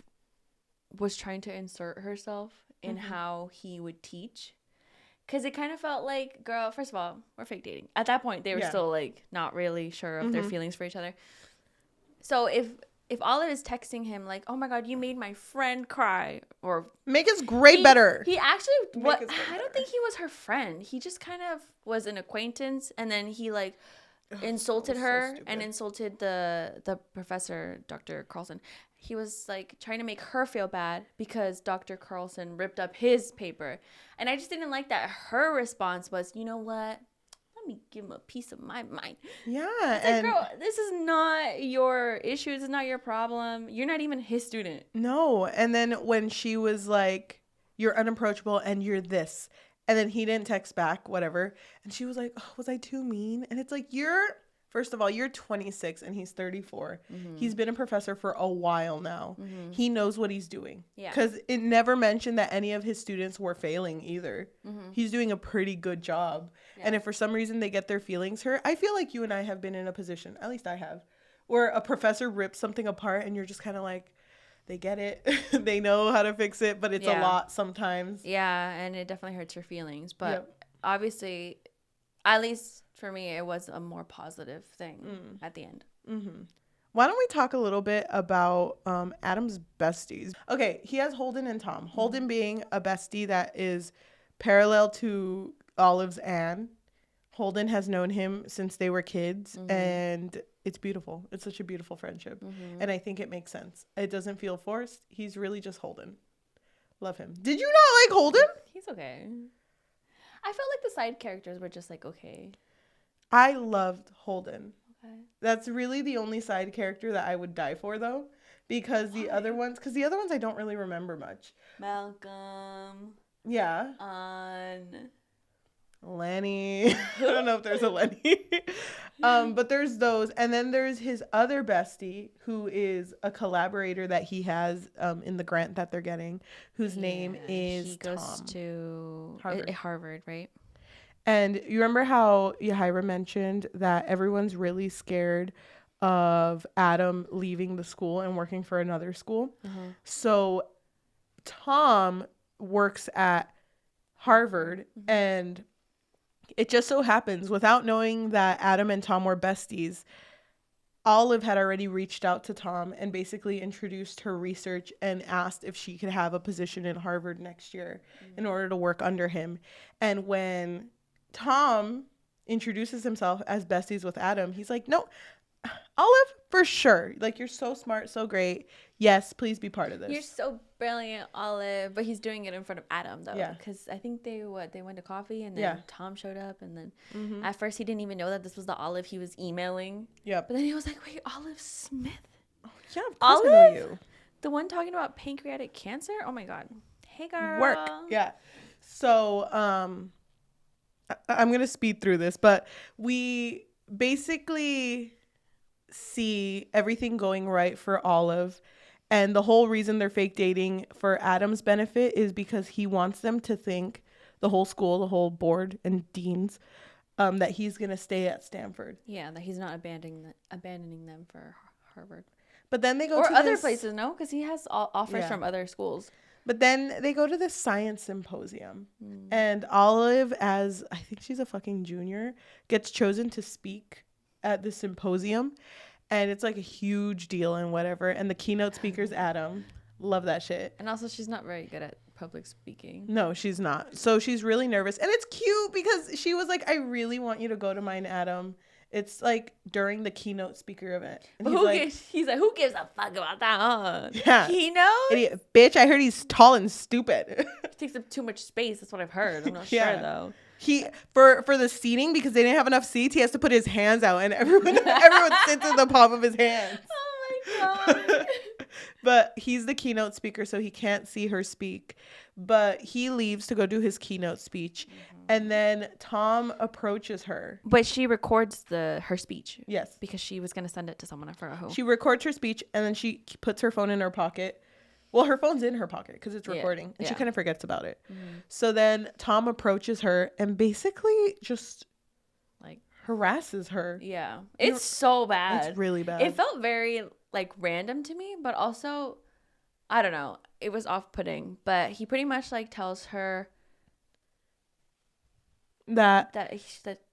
was trying to insert herself in how he would teach. Because it kind of felt like, girl, first of all, we're fake dating. At that point, they were still, like, not really sure of their feelings for each other. So if Olive is texting him, like, oh, my God, you made my friend cry, or... Make his grade better. He actually... I don't think he was her friend. He just kind of was an acquaintance, and then he, like, insulted her and insulted the professor, Dr. Carlson. He was, like, trying to make her feel bad because Dr. Carlson ripped up his paper. And I just didn't like that her response was, you know what? Let me give him a piece of my mind. Yeah. It's like, girl, this is not your issue. This is not your problem. You're not even his student. No. And then when she was like, you're unapproachable and you're this. And then he didn't text back, whatever. And she was like, oh, was I too mean? And it's like, first of all, you're 26 and he's 34. He's been a professor for a while now. He knows what he's doing. Yeah. Because it never mentioned that any of his students were failing either. He's doing a pretty good job. Yeah. And if for some reason they get their feelings hurt, I feel like you and I have been in a position, at least I have, where a professor rips something apart and you're just kind of like, they get it. They know how to fix it, but it's a lot sometimes. Yeah, and it definitely hurts your feelings. But obviously, at least for me, it was a more positive thing at the end. Why don't we talk a little bit about Adam's besties? Okay, he has Holden and Tom. Holden being a bestie that is parallel to Olive's Anne. Holden has known him since they were kids, and it's beautiful. It's such a beautiful friendship, and I think it makes sense. It doesn't feel forced. He's really just Holden. Love him. Did you not like Holden? He's okay. I felt like the side characters were just like okay. I loved Holden. Okay. That's really the only side character that I would die for, though, because the other ones I don't really remember much. Malcolm. Yeah. On. Lenny. I don't know if there's a Lenny. But there's those. And then there's his other bestie, who is a collaborator that he has in the grant that they're getting, whose name is he goes Tom. to Harvard, right? And you remember how Yahira mentioned that everyone's really scared of Adam leaving the school and working for another school? Uh-huh. So Tom works at Harvard, and it just so happens, without knowing that Adam and Tom were besties, Olive had already reached out to Tom and basically introduced her research and asked if she could have a position in Harvard next year in order to work under him. And when Tom introduces himself as besties with Adam, he's like, no, Olive, for sure. Like, you're so smart, so great. Yes, please be part of this. You're so brilliant, Olive. But he's doing it in front of Adam, though. Yeah. Because I think they went to coffee, and then Tom showed up. And then at first he didn't even know that this was the Olive he was emailing. Yep. But then he was like, wait, Olive Smith? Oh, yeah, of course Olive? I know you. The one talking about pancreatic cancer? Oh, my God. Hey, girl. Work. Yeah. So, I'm going to speed through this, but we basically see everything going right for Olive. And the whole reason they're fake dating for Adam's benefit is because he wants them to think, the whole school, the whole board and deans, that he's going to stay at Stanford. Yeah, that he's not abandoning them for Harvard. But then they go or to other this, places, no? Because he has offers from other schools. But then they go to this science symposium, and Olive, as I think she's a fucking junior, gets chosen to speak at the symposium, and it's like a huge deal and whatever. And the keynote speaker's Adam. Love that shit. And also, she's not very good at public speaking. No, she's not. So she's really nervous, and it's cute because she was like, "I really want you to go to mine, Adam." It's like during the keynote speaker event. And he's like, who gives a fuck about that? Huh? Yeah. Keynote? Idiot. Bitch, I heard he's tall and stupid. He takes up too much space. That's what I've heard. I'm not sure, though. He, for the seating, because they didn't have enough seats, he has to put his hands out, and everyone sits in the palm of his hands. Oh, my God. But he's the keynote speaker, so he can't see her speak. But he leaves to go do his keynote speech. And then Tom approaches her. But she records her speech. Yes. Because she was going to send it to someone. I forgot who. She records her speech, and then she puts her phone in her pocket. Well, her phone's in her pocket because it's recording. And she kind of forgets about it. So then Tom approaches her and basically just like harasses her. Yeah. It's so bad. It's really bad. It felt very like random to me, but also, I don't know. It was off-putting. But he pretty much like tells her that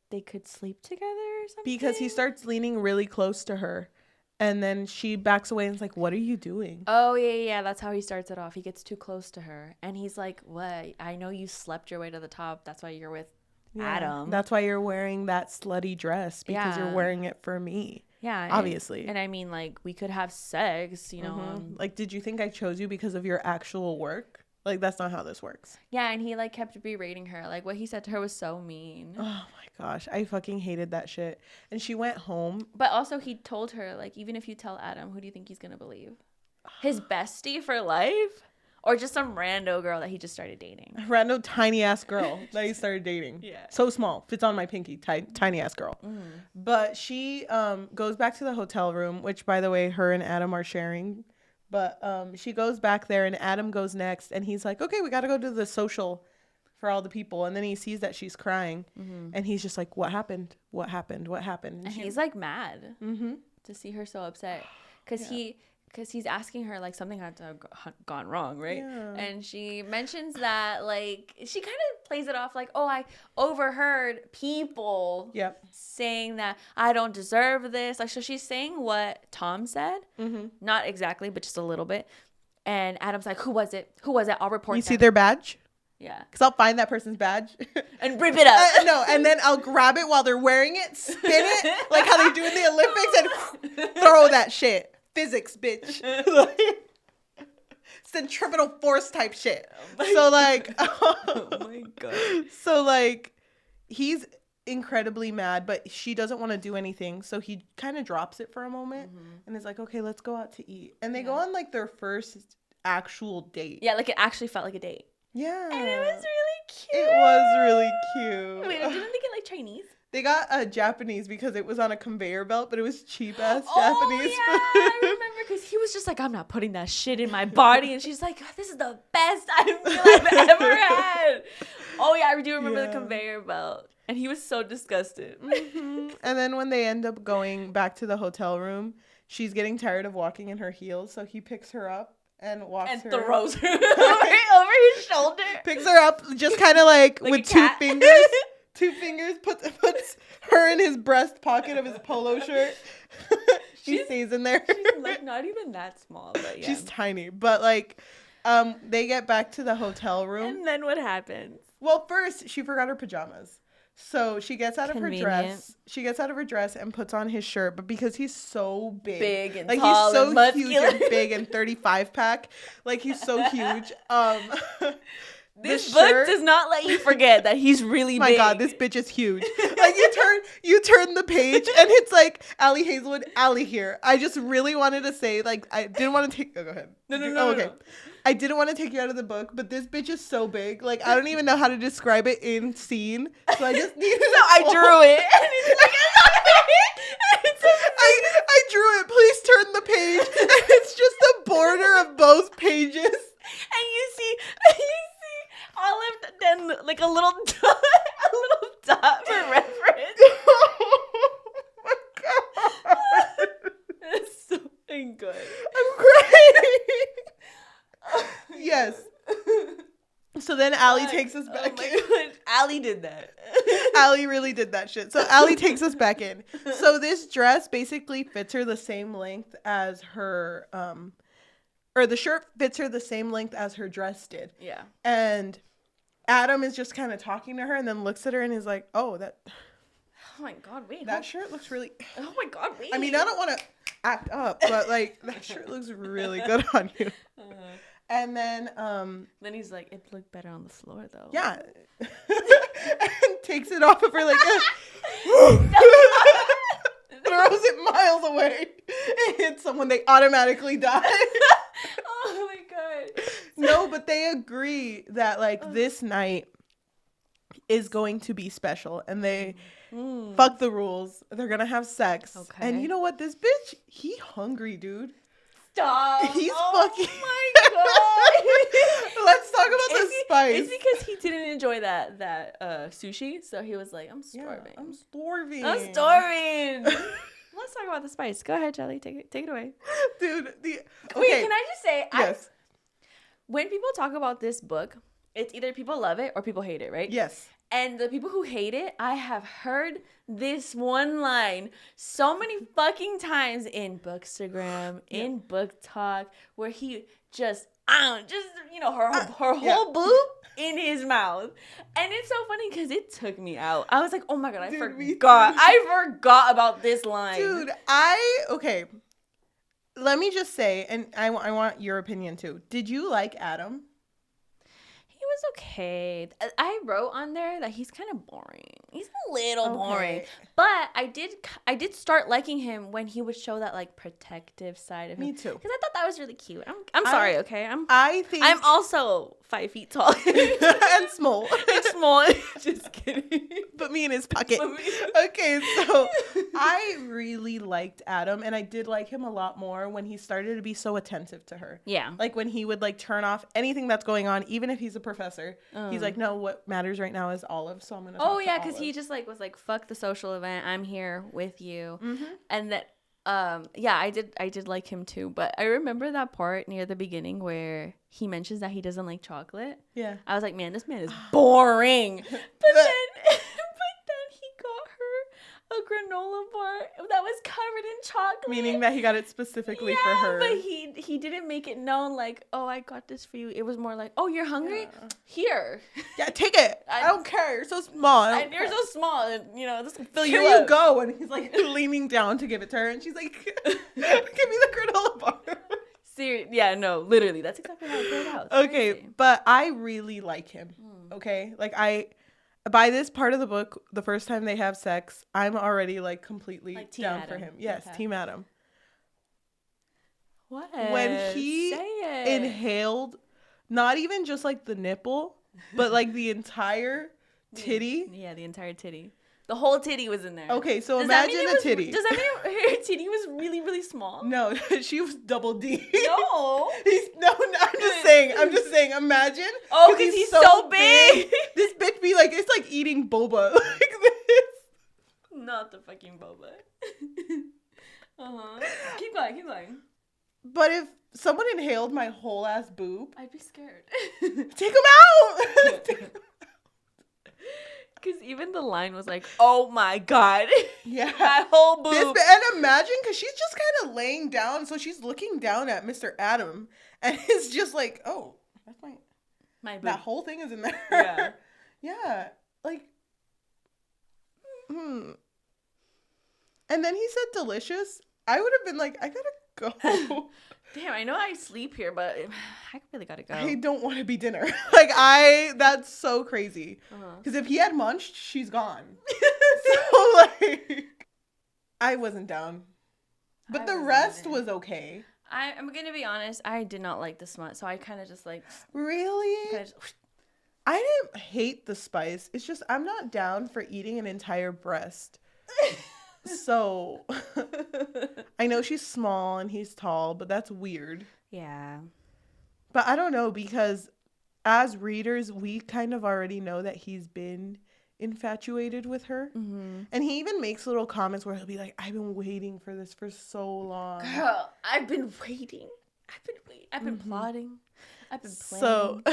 they could sleep together or something. Because he starts leaning really close to her. And then she backs away and is like, what are you doing? Oh, yeah. That's how he starts it off. He gets too close to her. And he's like, what? I know you slept your way to the top. That's why you're with Adam. That's why you're wearing that slutty dress. Because you're wearing it for me. Yeah. Obviously. And I mean, like, we could have sex, you know. Like, did you think I chose you because of your actual work? Like, that's not how this works. Yeah, and he, like, kept berating her. Like, what he said to her was so mean. Oh, my gosh. I fucking hated that shit. And she went home. But also, he told her, like, even if you tell Adam, who do you think he's going to believe? His bestie for life? Or just some rando girl that he just started dating? A rando tiny-ass girl that he started dating. Yeah. So small. Fits on my pinky. Tiny-ass girl. But she goes back to the hotel room, which, by the way, her and Adam are sharing. But she goes back there, and Adam goes next, and he's like, okay, we got to go to the social for all the people. And then he sees that she's crying, and he's just like, what happened? What happened? What happened? And he's, like, mad to see her so upset. Because he's asking her, like, something had to have gone wrong, right? Yeah. And she mentions that, like, she kind of plays it off like, oh, I overheard people saying that I don't deserve this. Like, so she's saying what Tom said. Not exactly, but just a little bit. And Adam's like, who was it? Who was it? I'll report You them. see their badge? Yeah. Because I'll find that person's badge. And rip it up. No, and then I'll grab it while they're wearing it, spin it, like how they do in the Olympics, and throw that shit. Physics, bitch. Centripetal force type shit. So, like, oh my God. So, like, he's incredibly mad, but she doesn't want to do anything. So he kind of drops it for a moment and is like, okay, let's go out to eat. And they go on like their first actual date. Yeah, like it actually felt like a date. Yeah. And it was really cute. It was really cute. Wait, didn't they get like Chinese? They got Japanese because it was on a conveyor belt, but it was cheap ass Japanese yeah, food. I remember because he was just like, I'm not putting that shit in my body. And she's like, this is the best meal I've ever had. Oh, yeah, I do remember the conveyor belt. And he was so disgusted. And then when they end up going back to the hotel room, she's getting tired of walking in her heels. So he picks her up and walks and her. Throws her over his shoulder. Picks her up just kind of like with 2 fingers. 2 fingers, puts her in his breast pocket of his polo shirt. She stays in there. She's like not even that small, but yeah. She's tiny. But like, they get back to the hotel room. And then what happens? Well, first, she forgot her pajamas. So she gets out of her dress. She gets out of her dress and puts on his shirt. But because he's so big and like tall, he's so and huge and big and 35 pack, like he's so huge. This book does not let you forget that he's really big. My God, this bitch is huge. Like you turn the page and it's like Ali Hazelwood, Ali here. I just really wanted to say, like, I didn't want to take. Oh, go ahead. No. Okay. I didn't want to take you out of the book, but this bitch is so big. Like, I don't even know how to describe it in scene. So I just needed So I drew it. And it's like, I drew it. Please turn the page. And it's just the border of both pages. And you see Olive, then like a little dot for reference. Oh my God. That's so good. I'm crying. Yes. So then Allie takes us back in. God. Allie did that. Allie really did that shit. So Allie takes us back in. So this dress basically fits her the same length as her, or the shirt fits her the same length as her dress did. Yeah. And Adam is just kind of talking to her and then looks at her and is like, oh my God, wait. That shirt looks really. Oh my God, wait. I mean, I don't want to act up, but like that shirt looks really good on you. And then he's like, it looked better on the floor though. Yeah. And takes it off of her like throws it miles away. It hits someone, they automatically die. Oh my God. No, but they agree that like this night is going to be special and they fuck the rules. They're gonna have sex. Okay. And you know what? This bitch, he hungry, dude. Stop. He's fucking. Oh my God. Let's talk about the spice. It's because he didn't enjoy that sushi, so he was like, I'm starving. I'm starving. Let's talk about the spice. Go ahead, Jelly. Take it away. Dude, Wait, can I just say, yes. When people talk about this book, it's either people love it or people hate it, right? Yes. And the people who hate it, I have heard this one line so many fucking times in Bookstagram, in Book Talk, where he her whole boob in his mouth. And it's so funny because it took me out. I was like, oh my God, I forgot about this line. Dude, okay. Let me just say, and I want your opinion too. Did you like Adam? He was okay. I wrote on there that he's kind of boring. He's a little boring. But I did start liking him when he would show that like protective side of him. Me too. Because I thought that was really cute. I'm sorry, okay? I'm also 5 feet tall. and small. Just kidding. Put me in his pocket. Okay, so I really liked Adam, and I did like him a lot more when he started to be so attentive to her. Yeah. Like when he would like turn off anything that's going on, even if he's a professor. He's like, no, what matters right now is Olive, so I'm gonna talk to because he just like was like, fuck the social event, I'm here with you. And that I did like him too, but I remember that part near the beginning where he mentions that he doesn't like chocolate. Yeah, I was like, man, this man is boring. But then he got her a granola bar that was covered in chocolate, meaning that he got it specifically for her. But he didn't make it known like, oh, I got this for you. It was more like, oh, you're hungry? Here. Yeah, take it. I don't care. You're so small. You're so small, and this will fill you up. Here you go. And he's like leaning down to give it to her, and she's like, give me the granola bar. Yeah, no, literally, that's exactly how it played out. Okay, but I really like him. Okay, like by this part of the book, the first time they have sex, I'm already like completely Like Team down Adam. for him. Yes, Okay. Team Adam. What? When he Say it. inhaled, not even just like the nipple, but like the entire titty. Yeah, the entire titty. The whole titty was in there. Okay, so Does that imagine mean a titty. Does that mean her titty was really, really small? No, she was double D. No. I'm just saying, imagine. Oh, because he's so big. This bitch be like, it's like eating boba. Like this. Not the fucking boba. Keep going, keep going. But if someone inhaled my whole ass boob, I'd be scared. take him out. Because even the line was like, oh my God. Yeah. That whole boob. And imagine, because she's just kind of laying down, so she's looking down at Mr. Adam, and it's just like, oh, that's my boob. That whole thing is in there. Yeah. Yeah. Like, And then he said delicious. I would have been like, I gotta go. Damn, I know I sleep here, but I really gotta go. I don't want to be dinner. That's so crazy. Because if he had munched, she's gone. So, like, I wasn't down. But the rest was okay. I'm gonna be honest, I did not like the smut, so I kind of just like... Really? I didn't hate the spice. It's just, I'm not down for eating an entire breast. So, I know she's small and he's tall, but that's weird. Yeah. But I don't know, because as readers, we kind of already know that he's been infatuated with her. Mm-hmm. And he even makes little comments where he'll be like, I've been waiting for this for so long. Girl, I've been waiting. I've been plotting. I've been planning.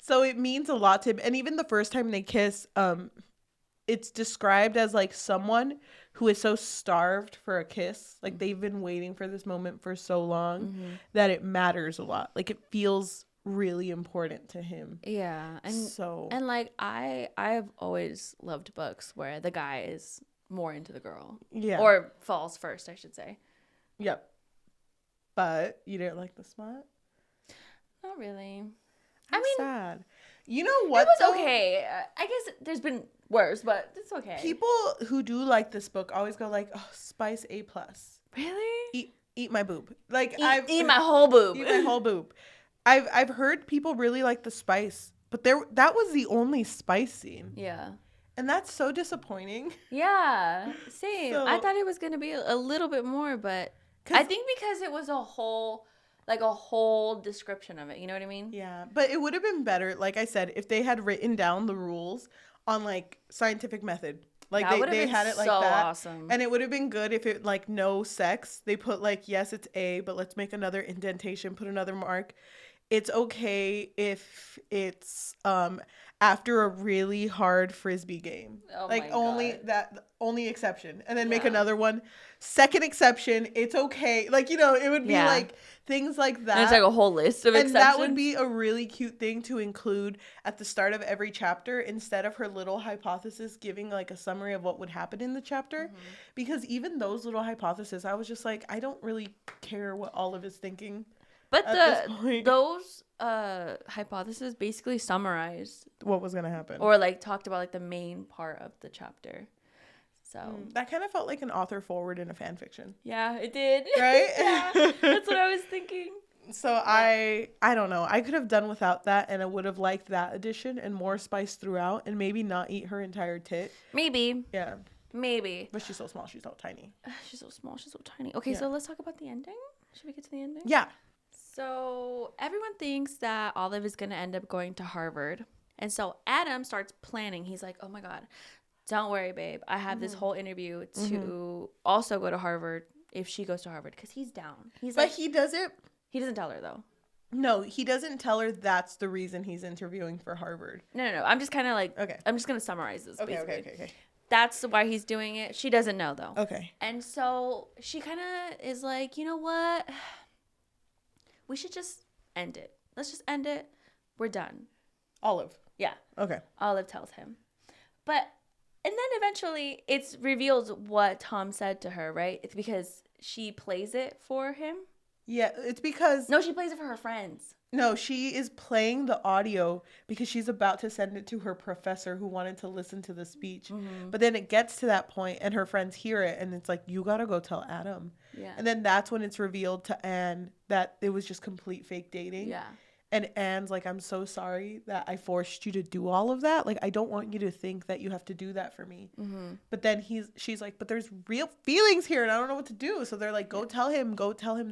So it means a lot to him. And even the first time they kiss, it's described as like someone who is so starved for a kiss, like they've been waiting for this moment for so long, that it matters a lot. Like it feels really important to him. Yeah. And like I've always loved books where the guy is more into the girl. Yeah. Or falls first, I should say. Yep. But you didn't like the smut? Not really. I'm sad. You know what? It was okay. I guess there's been worse, but it's okay. People who do like this book always go like, "Oh, spice A+." Really? Eat my boob. Like eat my whole boob. Eat my whole boob. I've heard people really like the spice, but that was the only spice scene. Yeah. And that's so disappointing. Yeah. Same. So, I thought it was gonna be a little bit more, but I think because it was a whole description of it. You know what I mean? Yeah. But it would have been better, like I said, if they had written down the rules on like scientific method. Like they had it like so that. Awesome. And it would have been good if it like no sex. They put like, yes, it's A, but let's make another indentation, put another mark. It's okay if it's after a really hard frisbee game. Oh like my only exception. And then make another one. Second exception, it's okay. Like, it would be like things like that. And it's like a whole list of exceptions. And that would be a really cute thing to include at the start of every chapter instead of her little hypothesis giving like a summary of what would happen in the chapter. Mm-hmm. Because even those little hypotheses, I was just like, I don't really care what Olive is thinking. But those hypotheses basically summarized what was going to happen. Or like talked about like the main part of the chapter. So that kind of felt like an author forward in a fan fiction. Yeah, it did. Right? Yeah, that's what I was thinking. So I don't know. I could have done without that, and I would have liked that addition and more spice throughout, and maybe not eat her entire tit. Maybe. Yeah. Maybe. But she's so small. She's so tiny. She's so small. She's so tiny. Okay, so let's talk about the ending. Should we get to the ending? Yeah. So everyone thinks that Olive is going to end up going to Harvard. And so Adam starts planning. He's like, oh my God, don't worry, babe. I have this whole interview to also go to Harvard if she goes to Harvard. Because he's down. He doesn't. He doesn't tell her, though. No, he doesn't tell her that's the reason he's interviewing for Harvard. No. I'm just kind of like, okay. I'm just going to summarize this, basically. Okay. That's why he's doing it. She doesn't know, though. Okay. And so she kind of is like, you know what? We should just end it. Let's just end it. We're done. Olive. Yeah. Okay. Olive tells him. And then eventually it's revealed what Tom said to her, right? It's because she plays it for him. Yeah, it's because... No, she plays it for her friends. No, she is playing the audio because she's about to send it to her professor who wanted to listen to the speech. Mm-hmm. But then it gets to that point and her friends hear it and it's like, you gotta go tell Adam. Yeah. And then that's when it's revealed to Anne that it was just complete fake dating. Yeah. And Anne's like, I'm so sorry that I forced you to do all of that. Like, I don't want you to think that you have to do that for me. Mm-hmm. But then she's like, but there's real feelings here and I don't know what to do. So they're like, go tell him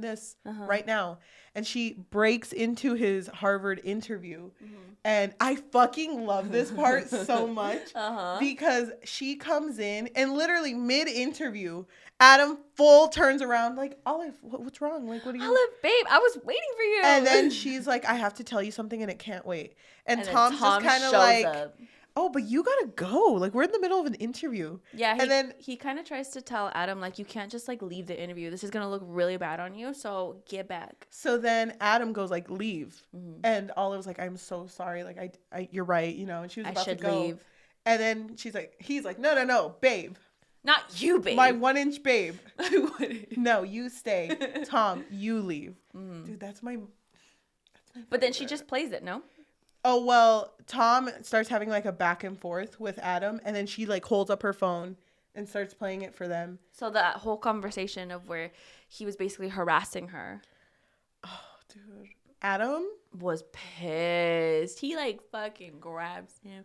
this right now. And she breaks into his Harvard interview. Mm-hmm. And I fucking love this part so much because she comes in and literally mid-interview, Adam full turns around like, Olive, what's wrong? Like, what are you? Olive, babe, I was waiting for you. And then she's like, I have to tell you something and it can't wait. And Tom's Tom just kind of like, oh, but you gotta go. Like, we're in the middle of an interview. Yeah. And then he kind of tries to tell Adam, like, you can't just like leave the interview. This is going to look really bad on you. So get back. So then Adam goes like, leave. Mm-hmm. And Olive's like, I'm so sorry. Like, I you're right. You know, and she was about to go. Leave. And then he's like, no, babe. Not you, babe. My 1-inch babe. No, you stay. Tom, you leave. Mm-hmm. Dude, that's my But then she just plays it, no? Oh, well, Tom starts having like a back and forth with Adam. And then she like holds up her phone and starts playing it for them. So that whole conversation of where he was basically harassing her. Oh, dude. Adam was pissed. He like fucking grabs him,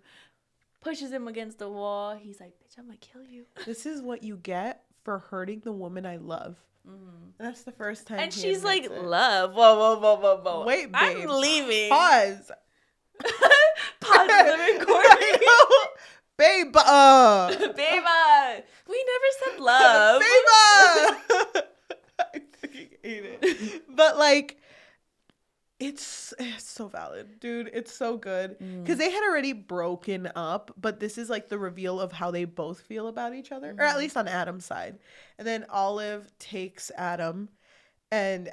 pushes him against the wall. He's like, bitch, I'm gonna kill you. This is what you get for hurting the woman I love. Mm-hmm. That's the first time. And she's like, love. Whoa. Wait, babe. I'm leaving. Pause. Pause the recording. Babe. Babe. We never said love. Babe. I fucking hate it. But like, it's so valid, dude. It's so good because they had already broken up, but this is like the reveal of how they both feel about each other, or at least on Adam's side. And then Olive takes Adam, and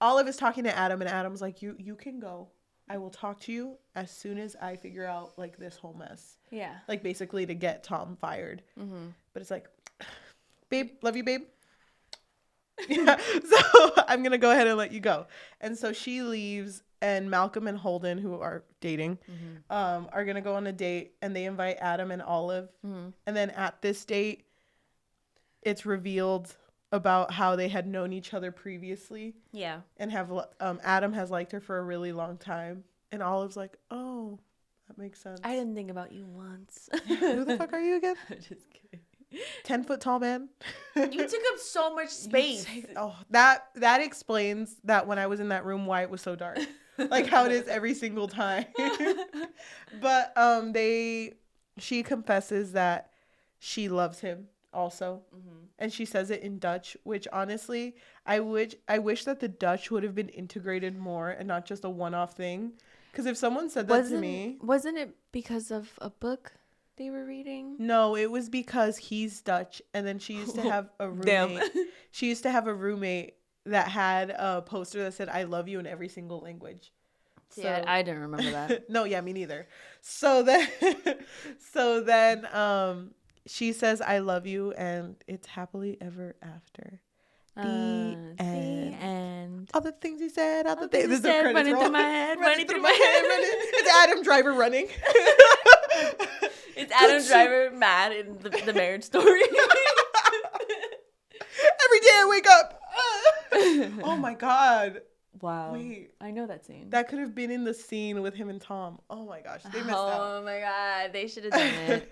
Olive is talking to Adam, and Adam's like, you can go. I will talk to you as soon as I figure out like this whole mess. Yeah. Like basically to get Tom fired. Mm-hmm. But it's like, babe, love you, babe. Yeah, so I'm gonna go ahead and let you go. And so she leaves, and Malcolm and Holden, who are dating, are gonna go on a date, and they invite Adam and Olive. And then at this date, it's revealed about how they had known each other previously. Yeah. And have Adam has liked her for a really long time, and Olive's like, oh, that makes sense. I didn't think about you once. Who the fuck are you again? I'm just kidding. 10-foot tall man. You took up so much space. That explains that when I was in that room, why it was so dark. Like how it is every single time. But she confesses that she loves him also. And she says it in Dutch, which honestly, I wish that the Dutch would have been integrated more and not just a one-off thing. Because if someone said that to me... Wasn't it because of a book they were reading? No, it was because he's Dutch, and then she used to have a roommate. She used to have a roommate that had a poster that said "I love you" in every single language. So, yeah, I didn't remember that. No, yeah, me neither. So then, she says "I love you," and it's happily ever after. The end. All the things he said, all the things he said, running through my head, running through my head. It's Adam Driver running. It's Adam Driver mad in the Marriage Story. Every day I wake up. Oh my God. Wow. Wait. I know that scene. That could have been in the scene with him and Tom. Oh my gosh. They missed out. Oh my God. They should have done it.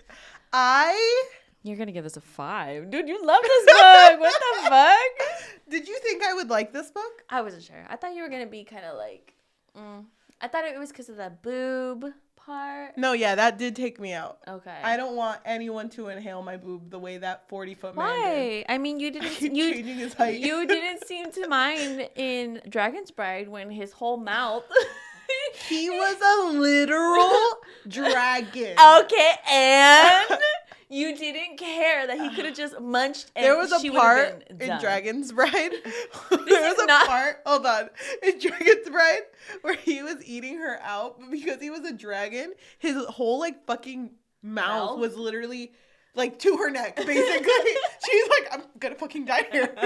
You're going to give this a 5. Dude, you love this book. What the fuck? Did you think I would like this book? I wasn't sure. I thought you were going to be kind of like, I thought it was because of that boob part. No, yeah, that did take me out. Okay. I don't want anyone to inhale my boob the way that 40-foot man did. Why? I mean, you didn't. Changing his height. You didn't seem to mind in Dragon's Bride when his whole mouth. He was a literal dragon. Okay, and you didn't care that he could have just munched. And there was a part in Dragon's Bride. Hold on, in Dragon's Bride where he was eating her out, but because he was a dragon, his whole like fucking mouth was literally like to her neck, basically. She's like, I'm gonna fucking die here.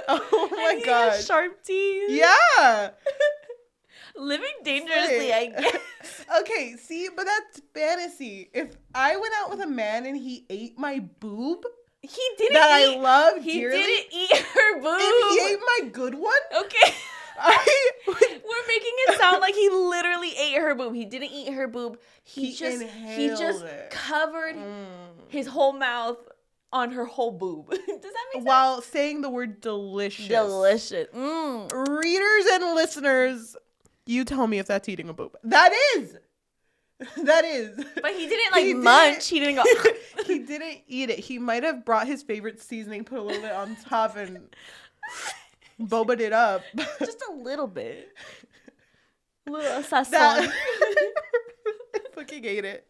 Oh my God. Sharp teeth. Yeah. Living dangerously, I guess. Okay, see, but that's fantasy. If I went out with a man and he ate my boob He didn't that eat. I love He dearly, didn't eat her boob. if he ate my good one, Okay. I would, We're making it sound like he literally ate her boob. He didn't eat her boob. He just inhaled it. covered his whole mouth on her whole boob. Does that make sense? While saying the word delicious. Delicious. Readers and listeners, you tell me if that's eating a boob. That is. That is. But he didn't munch. He didn't go. He didn't eat it. He might have brought his favorite seasoning, put a little bit on top, and boba'd it up. Just a little bit. A little sazon. I fucking ate it.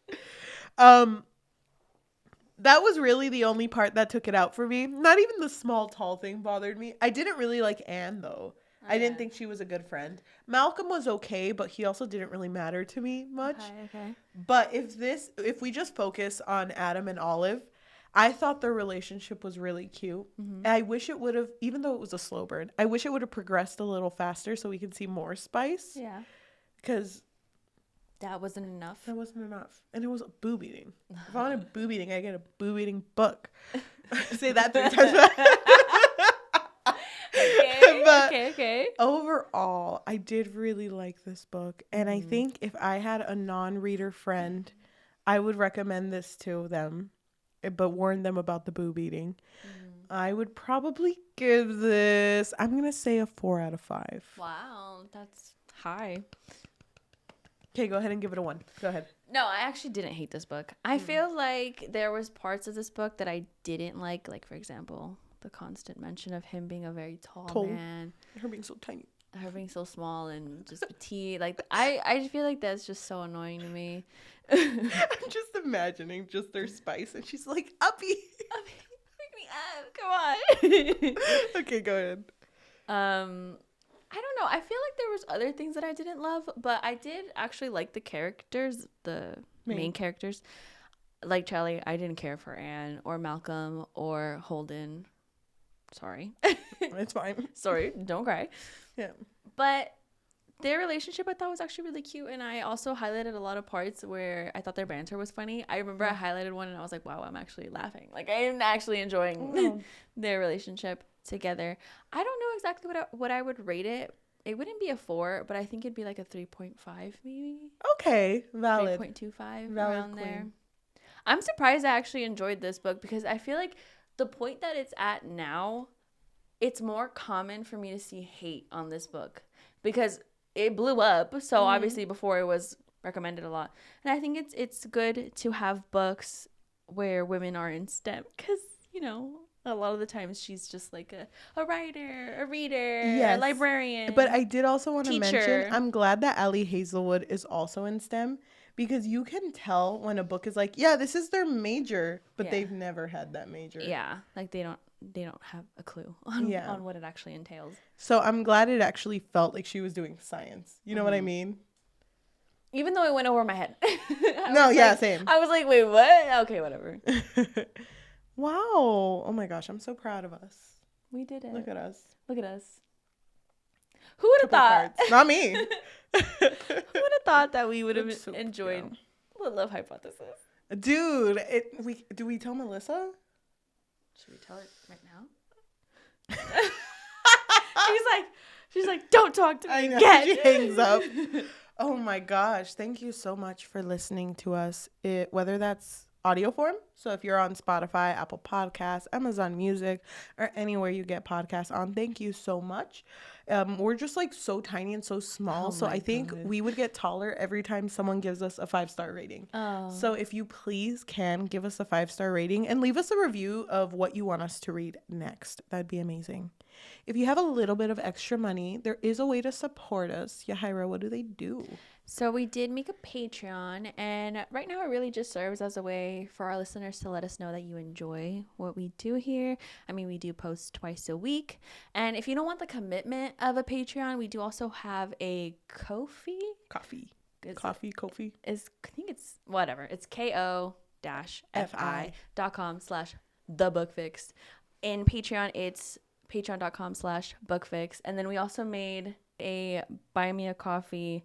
That was really the only part that took it out for me. Not even the small, tall thing bothered me. I didn't really like Anne, though. I didn't think she was a good friend. Malcolm was okay, but he also didn't really matter to me much. Okay. But if we just focus on Adam and Olive, I thought their relationship was really cute. Mm-hmm. I wish it would have, even though it was a slow burn, I wish it would have progressed a little faster so we could see more spice. Yeah. Because that wasn't enough. That wasn't enough. And it was a boob eating. If I want a boob eating, I get a boob eating book. Say that 3 times. Okay. Overall, I did really like this book. And I think if I had a non-reader friend, I would recommend this to them, but warn them about the boob eating. I would probably give this, I'm going to say a 4 out of 5. Wow, that's high. Okay, go ahead and give it a 1. Go ahead. No, I actually didn't hate this book. I feel like there was parts of this book that I didn't like for example, the constant mention of him being a very tall man. Her being so tiny. Her being so small and just petite. Like, I feel like that's just so annoying to me. I'm just imagining just their spice, and she's like, Uppy. Pick me up. Come on. Okay, go ahead. I don't know. I feel like there was other things that I didn't love, but I did actually like the characters, the main characters. Like Charlie, I didn't care for Anne or Malcolm or Holden. Sorry. It's fine. Sorry, don't cry. Yeah. But their relationship I thought was actually really cute, and I also highlighted a lot of parts where I thought their banter was funny. I remember I highlighted one and I was like, wow, I'm actually laughing. Like, I am actually enjoying their relationship together. I don't know exactly what I would rate it. It wouldn't be a 4, but I think it'd be like a 3.5 maybe. Okay, valid. 3.25 around there. I'm surprised I actually enjoyed this book because I feel like the point that it's at now, it's more common for me to see hate on this book because it blew up. So obviously before it was recommended a lot. And I think it's good to have books where women are in STEM because, you know, a lot of the times she's just like a writer, a reader, a librarian. But I did also want to mention, I'm glad that Ali Hazelwood is also in STEM because you can tell when a book is like, yeah, this is their major, but they've never had that major. Yeah, like they don't have a clue on what it actually entails. So I'm glad it actually felt like she was doing science. You know what I mean? Even though it went over my head. Same. I was like, wait, what? Okay, whatever. Wow. Oh my gosh, I'm so proud of us. We did it. Look at us. Look at us. Who would have thought? Cards. Not me. Who would have thought that we would have enjoyed the love hypothesis? Dude, do we tell Melissa? Should we tell it right now? she's like, don't talk to me. I know. She hangs up. Oh my gosh. Thank you so much for listening to us. Whether that's audio form, so if you're on Spotify, Apple Podcasts, Amazon Music, or anywhere you get podcasts on, thank you so much. We're just like so tiny and so small, so I think we would get taller every time someone gives us a 5-star rating. So if you please can give us a 5-star rating and leave us a review of what you want us to read next, that'd be amazing. If you have a little bit of extra money, there is a way to support us. Yahaira, what do they do? So we did make a Patreon, and right now it really just serves as a way for our listeners to let us know that you enjoy what we do here. I mean, we do post twice a week, and if you don't want the commitment of a Patreon, we do also have a Ko-fi. Coffee. I think it's whatever. It's ko-fi.com/thebookfix. In Patreon, it's patreon.com/bookfix. And then we also made a buy me a coffee,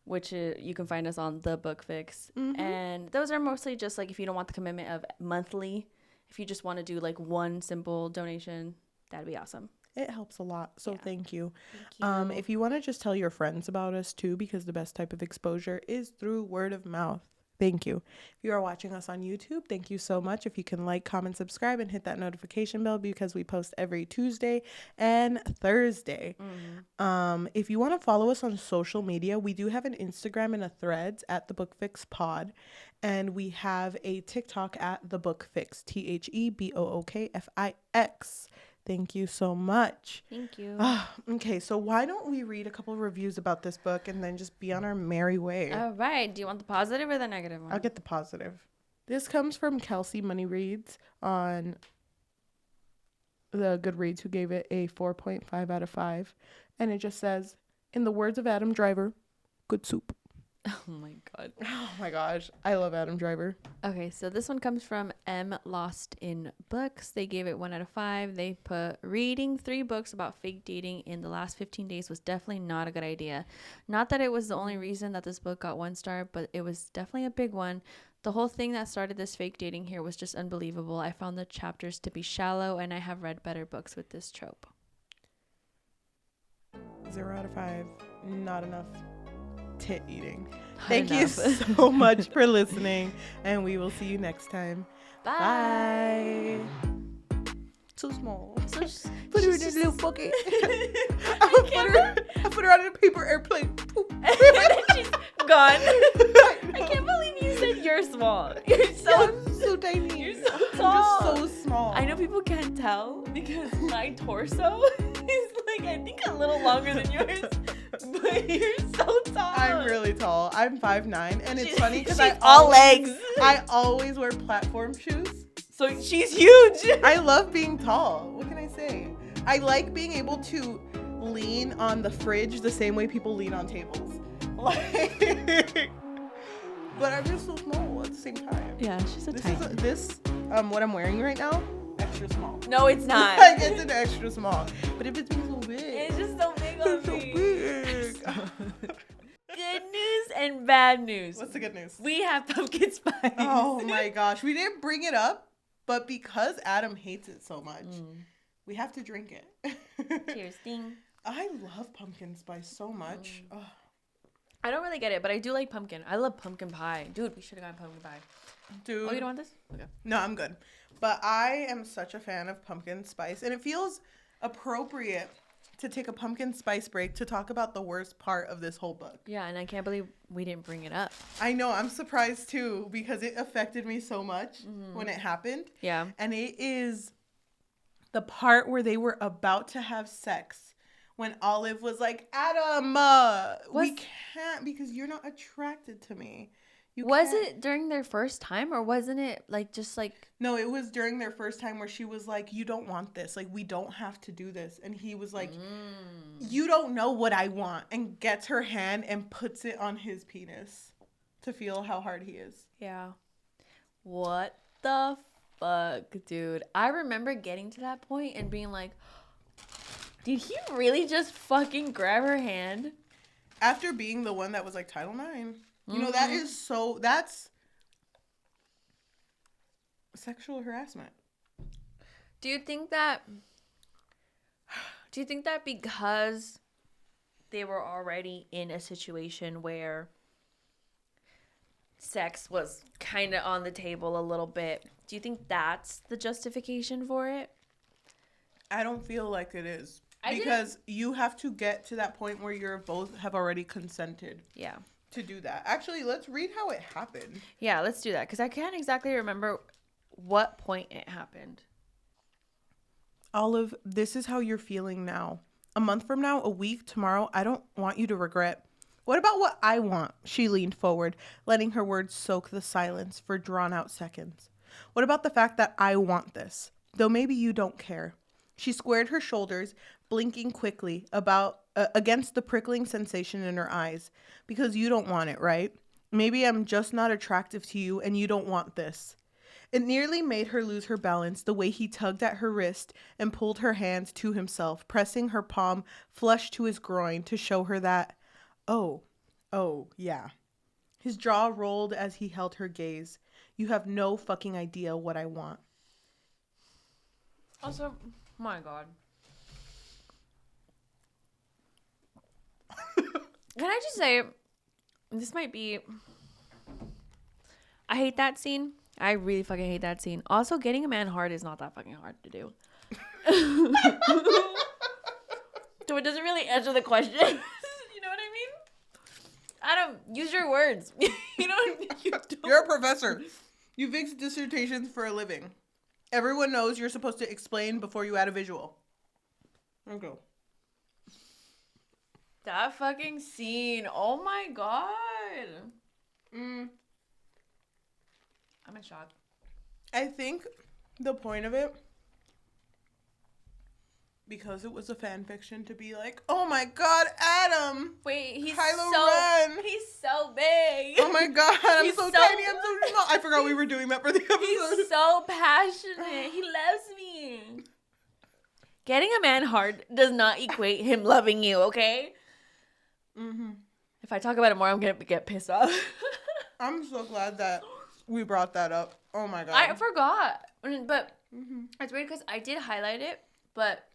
which you can find us on the Book Fix. And those are mostly just like if you don't want the commitment of monthly, if you just want to do like one simple donation, that'd be awesome. It helps a lot. So thank you. Thank you. If you want to just tell your friends about us too, because the best type of exposure is through word of mouth. Thank you. If you are watching us on YouTube, thank you so much. If you can like, comment, subscribe, and hit that notification bell because we post every Tuesday and Thursday. If you want to follow us on social media, we do have an Instagram and a Threads at the Book Fix Pod. And we have a TikTok at the Book Fix, THEBOOKFIX. Thank you so much. Thank you. Okay, so why don't we read a couple of reviews about this book and then just be on our merry way? All right. Do you want the positive or the negative one? I'll get the positive. This comes from Kelsey Money Reads on the Goodreads, who gave it a 4.5 out of 5. And it just says, in the words of Adam Driver, good soup. Oh my god. Oh my gosh. I love Adam Driver. Okay, so this one comes from M Lost in Books. They gave it 1 out of 5. They put reading 3 books about fake dating in the last 15 days was definitely not a good idea. Not that it was the only reason that this book got 1 star, but it was definitely a big one. The whole thing that started this fake dating here was just unbelievable. I found the chapters to be shallow, and I have read better books with this trope. 0 out of 5. Not enough tit eating. Not Thank enough. you so much for listening, and we will see you next time. Bye. So small. So Put her in a little bucket. I put her on a paper airplane. And then she's gone. I can't believe you said you're small. You're so tiny. You're so tall. I'm just so small. I know people can't tell because my torso is like I think a little longer than yours, but you're so tall. I'm really tall. I'm 5'9", and it's funny because she's all legs. I always wear platform shoes. So she's huge. I love being tall. What can I say? I like being able to lean on the fridge the same way people lean on tables. Like, but I'm just so small at the same time. Yeah, she's a tiny. What I'm wearing right now, extra small. No, it's not. Like, it's an extra small. But if it's being so big. It's just so big on It's so me. big. Good news and bad news. What's the good news? We have pumpkin spice. Oh my gosh. We didn't bring it up, but because Adam hates it so much, we have to drink it. Cheers, ding. I love pumpkin spice so much. Oh. I don't really get it, but I do like pumpkin. I love pumpkin pie. Dude, we should have gotten pumpkin pie. Dude. Oh, you don't want this? Okay. No, I'm good. But I am such a fan of pumpkin spice, and it feels appropriate to take a pumpkin spice break to talk about the worst part of this whole book. Yeah, and I can't believe we didn't bring it up. I know, I'm surprised too, because it affected me so much when it happened. Yeah. And it is the part where they were about to have sex. When Olive was like, Adam, we can't because you're not attracted to me. Was it during their first time or wasn't it like just like... No, it was during their first time where she was like, you don't want this. Like, we don't have to do this. And he was like, you don't know what I want. And gets her hand and puts it on his penis to feel how hard he is. Yeah. What the fuck, dude? I remember getting to that point and being like... Did he really just fucking grab her hand? After being the one that was like Title IX. You know, that's sexual harassment. Do you think that because they were already in a situation where sex was kind of on the table a little bit, do you think that's the justification for it? I don't feel like it is. Because you have to get to that point where you're both have already consented. Yeah. To do that. Actually, let's read how it happened. Yeah, let's do that. Because I can't exactly remember what point it happened. Olive, this is how you're feeling now. A month from now, a week, tomorrow, I don't want you to regret. What about what I want? She leaned forward, letting her words soak the silence for drawn-out seconds. What about the fact that I want this? Though maybe you don't care. She squared her shoulders, blinking quickly against the prickling sensation in her eyes. Because you don't want it, right? Maybe I'm just not attractive to you and you don't want this. It nearly made her lose her balance the way he tugged at her wrist and pulled her hands to himself, pressing her palm flush to his groin to show her that, oh, yeah. His jaw rolled as he held her gaze. You have no fucking idea what I want. Also, my God. Can I just say, this might be... I hate that scene. I really fucking hate that scene. Also, getting a man hard is not that fucking hard to do. So it doesn't really answer the question. You know what I mean? I don't... Use your words. You know what I mean? You're a professor. You fix dissertations for a living. Everyone knows you're supposed to explain before you add a visual. Okay. That fucking scene. Oh my God. I'm in shock. I think the point of it, because it was a fan fiction, to be like, oh my God, Adam. Wait, he's Kylo Ren. He's so big. Oh my God, I'm He's so so- tiny, I'm so small. I forgot we were doing that for the episode. He's so passionate. He loves me. Getting a man hard does not equate him loving you, okay? Mm-hmm. If I talk about it more, I'm going to get pissed off. I'm so glad that we brought that up. Oh my God. I forgot. But it's weird because I did highlight it, but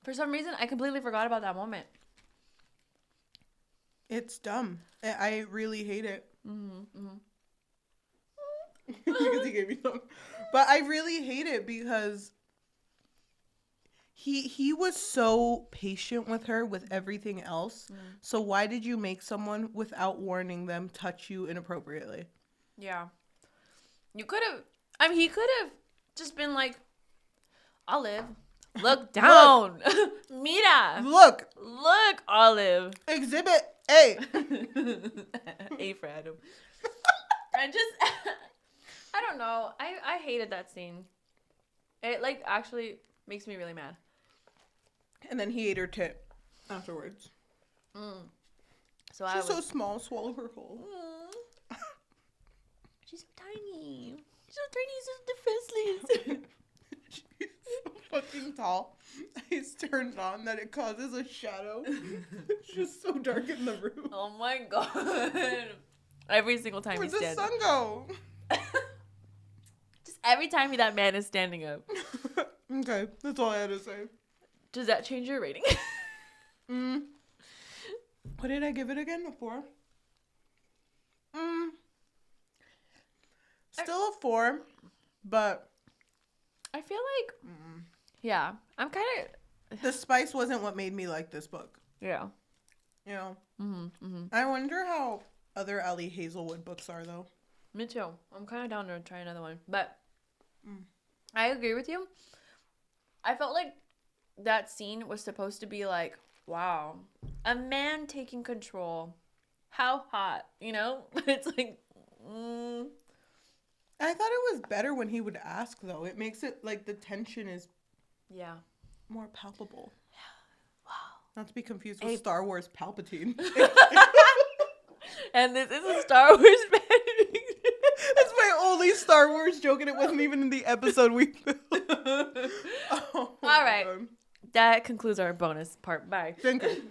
for some reason, I completely forgot about that moment. It's dumb. I really hate it. Mm-hmm. Because he gave me some. But I really hate it because he was so patient with her with everything else. So why did you make someone, without warning them, touch you inappropriately? Yeah. You could have... I mean, he could have just been like, Olive, look down. Mira. Look. Look, Olive. Exhibit A. A for Adam. I just... I don't know. I hated that scene. It, like, actually makes me really mad. And then he ate her tit afterwards. So She's so small, swallow her whole. She's so tiny. She's so tiny, so defenseless. She's so fucking tall. He's turned on that it causes a shadow. It's just so dark in the room. Oh my God. Every single time Where'd he the stands sun go? Just every time that man is standing up. Okay, that's all I had to say. Does that change your rating? What did I give it again? A 4? Still a 4, but I feel like, yeah, I'm kind of, the spice wasn't what made me like this book. yeah. You know? I wonder how other Ali Hazelwood books are, though. Me too. I'm kind of down to try another one. But I agree with you. I felt like that scene was supposed to be like, wow, a man taking control. How hot, you know? But it's like, I thought it was better when he would ask, though. It makes it like the tension is yeah. more palpable. Wow. Not to be confused with Star Wars Palpatine. And this is a Star Wars fan. That's my only Star Wars joke, and it wasn't even in the episode we filmed. All right. That concludes our bonus part. Bye. Thank you.